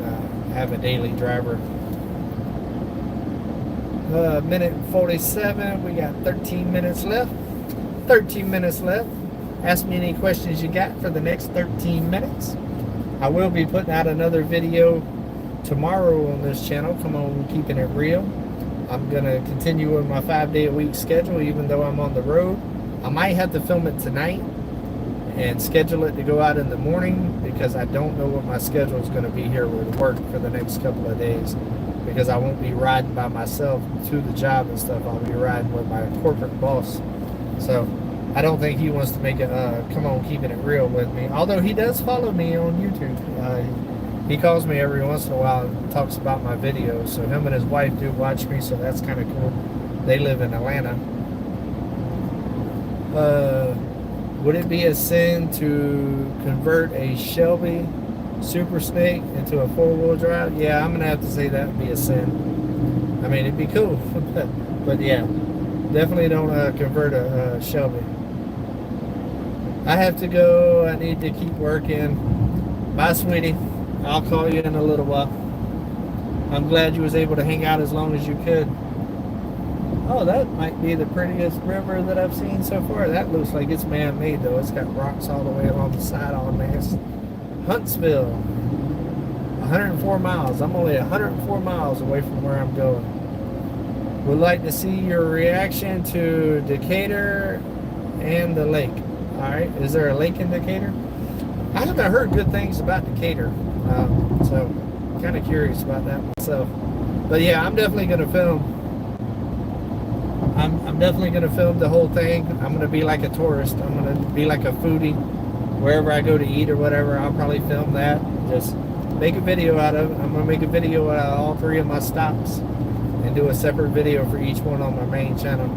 have a daily driver. Minute 47, we got 13 minutes left. 13 minutes left. Ask me any questions you got for the next 13 minutes. I will be putting out another video tomorrow on this channel. Come on, keeping it real. I'm going to continue with my 5-day-a-week schedule, even though I'm on the road. I might have to film it tonight and schedule it to go out in the morning, because I don't know what my schedule is going to be here with work for the next couple of days, because I won't be riding by myself to the job and stuff. I'll be riding with my corporate boss. So I don't think he wants to make it come on keeping it real with me, although he does follow me on YouTube. He calls me every once in a while and talks about my videos. So him and his wife do watch me, so that's kind of cool. They live in Atlanta. Would it be a sin to convert a Shelby Super Snake into a 4-wheel drive? Yeah, I'm gonna have to say that would be a sin. I mean, it'd be cool, but yeah, definitely don't convert a Shelby. I have to go. I need to keep working. Bye, sweetie. I'll call you in a little while. I'm glad you was able to hang out as long as you could. Oh, that might be the prettiest river that I've seen so far. That looks like it's man-made, though. It's got rocks all the way along the side, all nice. Huntsville, 104 miles. I'm only 104 miles away from where I'm going. Would like to see your reaction to Decatur and the lake. All right, is there a lake in Decatur? I haven't heard good things about Decatur, so kind of curious about that myself. But yeah, I'm definitely going to film. I'm definitely going to film the whole thing. I'm going to be like a tourist. I'm going to be like a foodie. Wherever I go to eat or whatever, I'll probably film that. Just make a video out of it. I'm going to make a video out of all 3 of my stops and do a separate video for each one on my main channel.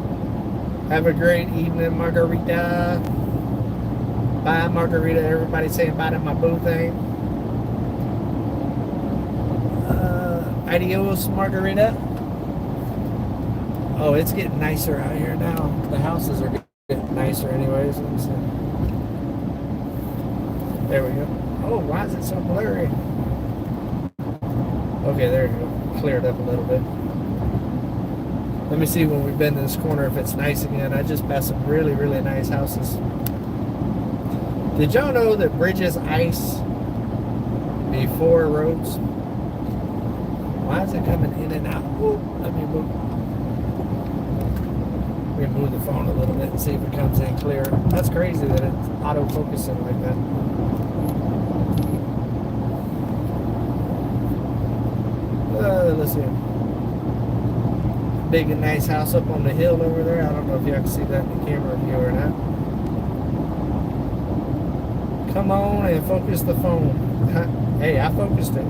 Have a great evening, Margarita. Bye, Margarita. Everybody saying bye to my boo thing. Adios, Margarita. Oh, it's getting nicer out here now. The houses are getting nicer anyways. Let me see. There we go. Oh, why is it so blurry? Okay, there you go. Cleared up a little bit. Let me see when we bend this corner if it's nice again. I just passed some really, really nice houses. Did y'all know that bridges ice before roads? Why is it coming in and out? Ooh, let me move. We're gonna move the phone a little bit and see if it comes in clear. That's crazy that it's auto-focusing like that. Let's see. Big and nice house up on the hill over there. I don't know if y'all can see that in the camera view or not. Come on and focus the phone. Hey, I focused it.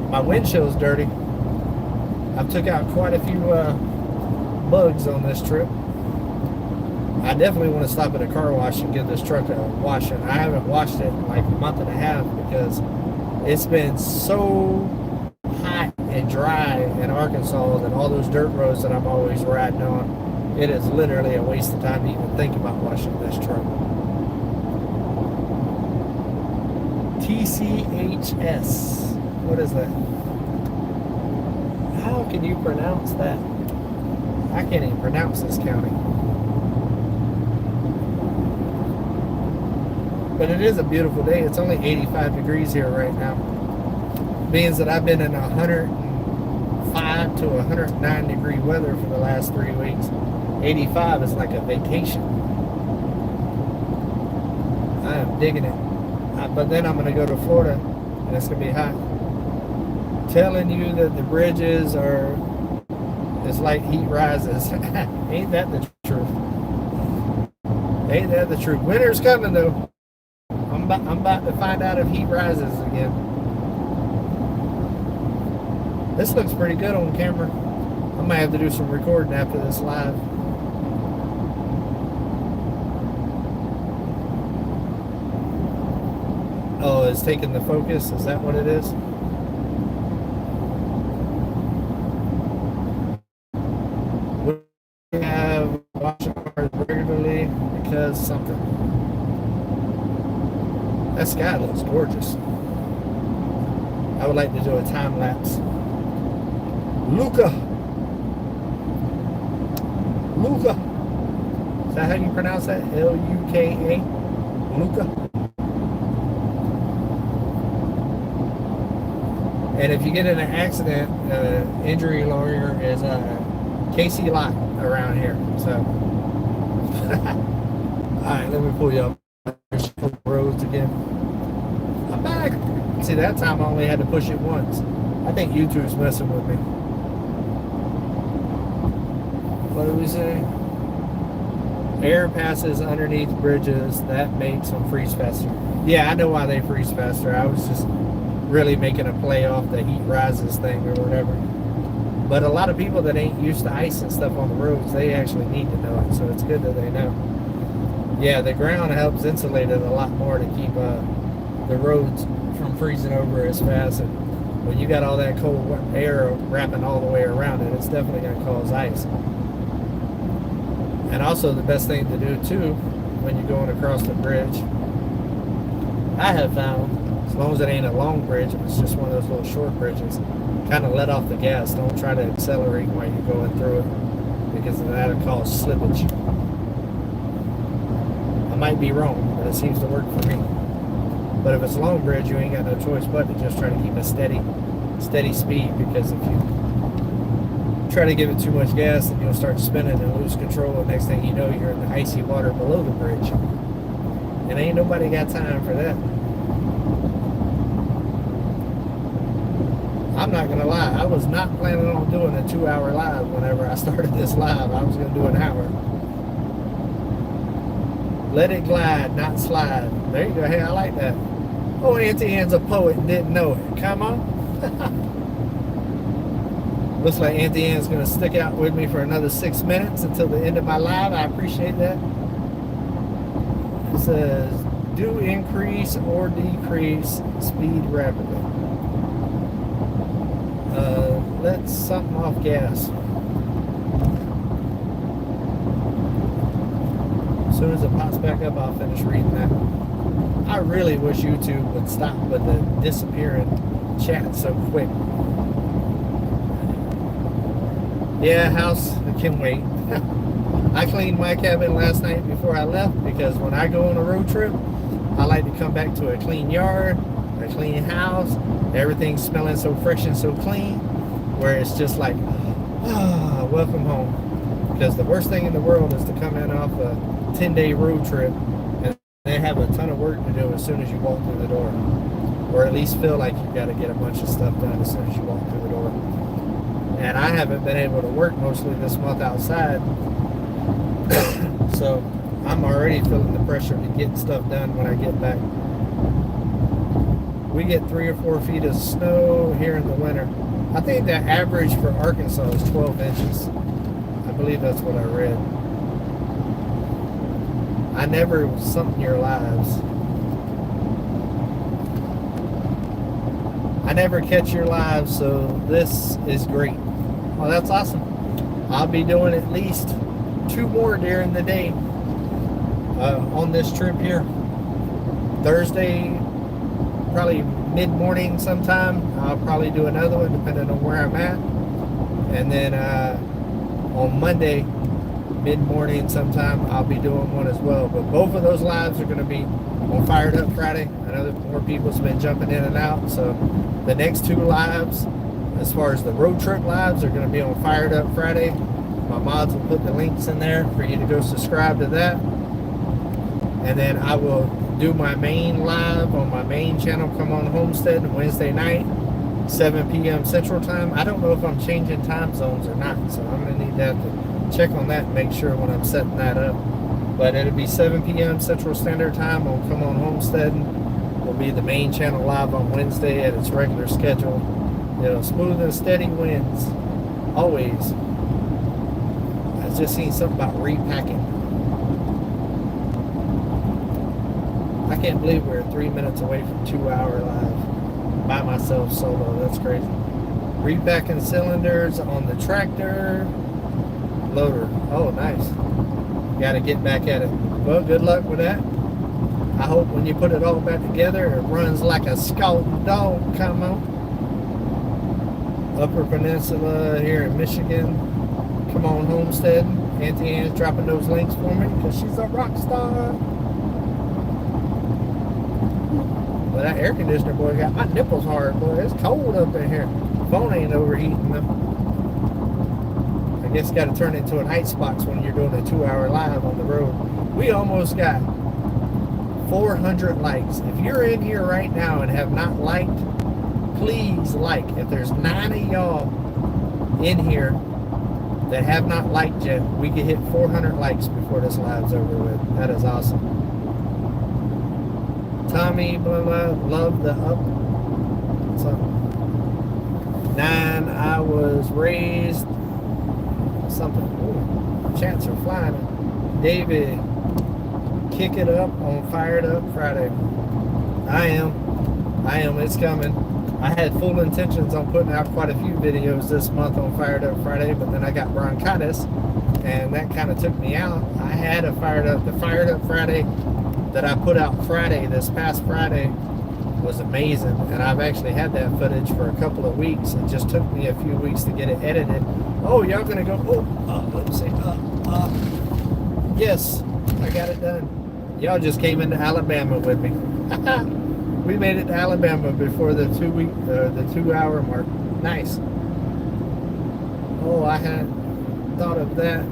My windshield's dirty. I've took out quite a few bugs on this trip. I definitely want to stop at a car wash and give this truck a washing. I haven't washed it in like a month and a half because it's been so hot and dry in Arkansas that all those dirt roads that I'm always riding on, it is literally a waste of time to even think about washing this truck. TCHS. What is that? How can you pronounce that? I can't even pronounce this county. But it is a beautiful day. It's only 85 degrees here right now. Means that I've been in 105 to 109 degree weather for the last 3 weeks. 85 is like a vacation. I am digging it. But then I'm going to go to Florida and it's going to be hot. Telling you that the bridges are, it's like heat rises. Ain't that the truth? Ain't that the truth? Winter's coming though. I'm about to find out if heat rises again. This looks pretty good on camera. I might have to do some recording after this live. Oh, it's taking the focus? Is that what it is? We have washing cars regularly because something. That sky looks gorgeous. I would like to do a time lapse. Luca. Is that how you pronounce that? Luka. And if you get in an accident, injury lawyer is Casey Lott around here. So, all right, let me pull you up. Roads again. I'm back. See, that time I only had to push it once. I think YouTube's messing with me. What did we say? Air passes underneath bridges. That makes them freeze faster. Yeah, I know why they freeze faster. I was just really making a play off the heat rises thing or whatever. But a lot of people that ain't used to ice and stuff on the roads, they actually need to know it. So it's good that they know. Yeah, the ground helps insulate it a lot more to keep the roads from freezing over as fast. And when you got all that cold air wrapping all the way around it, it's definitely going to cause ice. And also the best thing to do too, when you're going across the bridge, I have found, as long as it ain't a long bridge, if it's just one of those little short bridges, kind of let off the gas. Don't try to accelerate while you're going through it, because that'll cause slippage. I might be wrong, but it seems to work for me. But if it's a long bridge, you ain't got no choice but to just try to keep a steady speed, because if you try to give it too much gas, then you'll start spinning and lose control, and next thing you know, you're in the icy water below the bridge. And ain't nobody got time for that. I'm not gonna lie, I was not planning on doing a 2-hour live whenever I started this live. I was gonna do an hour. Let it glide, not slide. There you go. Hey, I like that. Oh, Auntie Ann's a poet and didn't know it. Come on. Looks like Auntie Ann's going to stick out with me for another 6 minutes until the end of my live. I appreciate that. It says, do increase or decrease speed rapidly. Let something off gas. As soon as it pops back up, I'll finish reading that. I really wish YouTube would stop with the disappearing chat so quick. Yeah, house, I can wait. I cleaned my cabin last night before I left, because when I go on a road trip, I like to come back to a clean yard, a clean house, everything's smelling so fresh and so clean, where it's just like, ah, welcome home. Because the worst thing in the world is to come in off a 10-day road trip and they have a ton of work to do as soon as you walk through the door, or at least feel like you've got to get a bunch of stuff done as soon as you walk through the door. And I haven't been able to work mostly this month outside, so I'm already feeling the pressure to get stuff done when I get back. We get 3 or 4 feet of snow here in the winter. I think the average for Arkansas is 12 inches. I believe that's what I read. I never sunk your lives. I never catch your lives, so this is great. Well, that's awesome. I'll be doing at least 2 more during the day on this trip here. Thursday, probably mid-morning sometime, I'll probably do another one depending on where I'm at. And then on Monday, mid-morning sometime, I'll be doing one as well. But both of those lives are going to be on Fired Up Friday. I know that more people's been jumping in and out, so the next 2 lives, as far as the road trip lives, are going to be on Fired Up Friday. My mods will put the links in there for you to go subscribe to that. And then I will do my main live on my main channel, Come On Homestead, Wednesday night, 7 p.m. Central Time. I don't know if I'm changing time zones or not, so I'm going to need to check on that and make sure when I'm setting that up. But it'll be 7 p.m. Central Standard Time on Come On Homestead. Will be the main channel live on Wednesday at its regular schedule. You know, smooth and steady winds, always. I just seen something about repacking. I can't believe we're 3 minutes away from 2-hour live by myself solo. That's crazy. Repacking cylinders on the tractor loader. Oh, nice. Got to get back at it. Well, good luck with that. I hope when you put it all back together, it runs like a scalding dog. Come on. Upper Peninsula here in Michigan. Come On Homestead. Auntie Ann's dropping those links for me because she's a rock star. But that air conditioner, boy, got my nipples hard, boy. It's cold up in here. Phone ain't overheating though. I guess you got to turn it into an icebox when you're doing a 2-hour live on the road. We almost got 400 likes. If you're in here right now and have not liked, please like. If there's 9 of y'all in here that have not liked yet, we can hit 400 likes before this live's over with. That is awesome. Tommy, blah, blah, love the up. Something. 9, I was raised. Something. Ooh, chats are flying. David, kick it up on Fired Up Friday. I am. It's coming. I had full intentions on putting out quite a few videos this month on Fired Up Friday, but then I got bronchitis, and that kind of took me out. I had the Fired Up Friday that I put out Friday, this past Friday, was amazing, and I've actually had that footage for a couple of weeks. It just took me a few weeks to get it edited. Oh, y'all gonna go, let's see, yes, I got it done. Y'all just came into Alabama with me. We made it to Alabama before the 2-hour mark. Nice. Oh, I hadn't thought of that.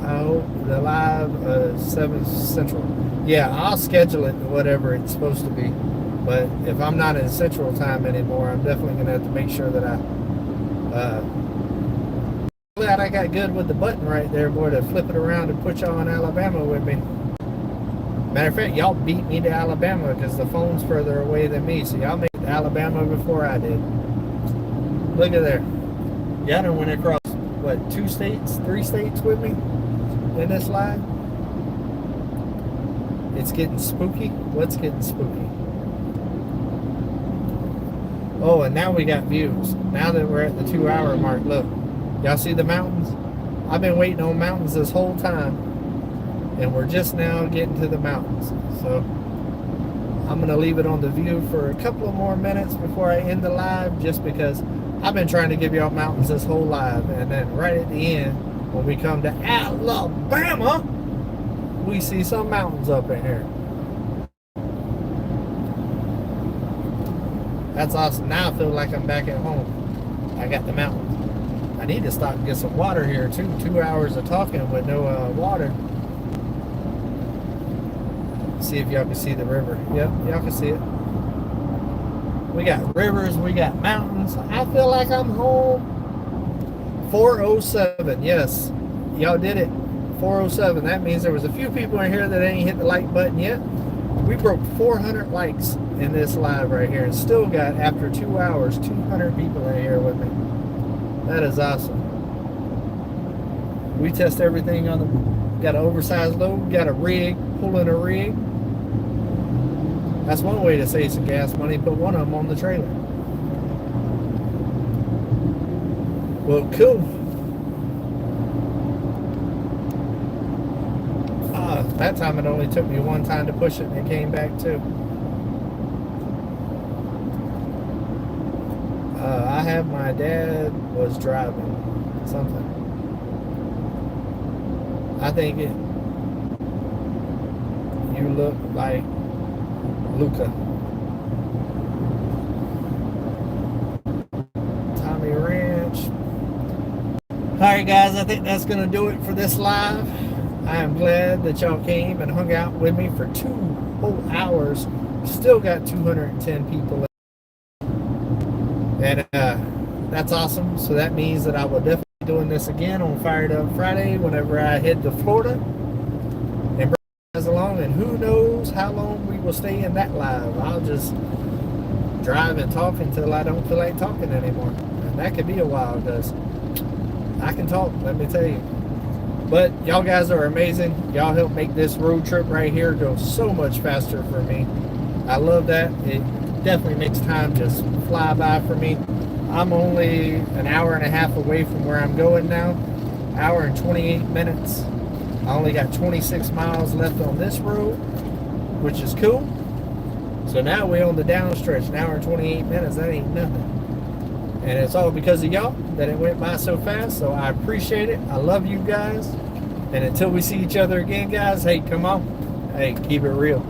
I hope the live 7 Central. Yeah, I'll schedule it to whatever it's supposed to be. But if I'm not in Central Time anymore, I'm definitely going to have to make sure that glad I got good with the button right there, boy, to flip it around and put y'all in Alabama with me. Matter of fact, y'all beat me to Alabama because the phone's further away than me, so y'all made it to Alabama before I did. Look at there. Y'all done went across, what, 3 states with me in this live? It's getting spooky. What's getting spooky? Oh, and now we got views. Now that we're at the 2-hour mark, look. Y'all see the mountains? I've been waiting on mountains this whole time, and we're just now getting to the mountains. So I'm going to leave it on the view for a couple of more minutes before I end the live, just because I've been trying to give y'all mountains this whole live, and then right at the end, when we come to Alabama, we see some mountains up in here. That's awesome. Now I feel like I'm back at home. I got the mountains. I need to stop and get some water here too. 2 hours of talking with no water. See if y'all can see the river. Yep, y'all can see it. We got rivers, we got mountains. I feel like I'm home. 407, yes. Y'all did it. 407. That means there was a few people in here that ain't hit the like button yet. We broke 400 likes in this live right here, and still got, after 2 hours, 200 people in here with me. That is awesome. We test everything on the, got an oversized load, got a rig, pulling a rig. That's one way to save some gas money, put one of them on the trailer. Well, cool. That time it only took me one time to push it and it came back too. I have my dad was driving something. I think it, you look like Luca. Tommy Ranch. Alright guys, I think that's going to do it for this live. I am glad that y'all came and hung out with me for 2 whole hours. Still got 210 people. And that's awesome. So that means that I will definitely be doing this again on Fired Up Friday whenever I head to Florida. And bring you guys along. And who knows how long we will stay in that live. I'll just drive and talk until I don't feel like talking anymore. And that could be a while, because I can talk, let me tell you. But y'all guys are amazing. Y'all help make this road trip right here go so much faster for me. I love that. It definitely makes time just fly by for me. I'm only an hour and a half away from where I'm going now. Hour and 28 minutes. I only got 26 miles left on this road, which is cool. So now we're on the down stretch, an hour and 28 minutes. That ain't nothing. And it's all because of y'all that it went by so fast. So I appreciate it. I love you guys. And until we see each other again, guys, hey, come on. Hey, keep it real.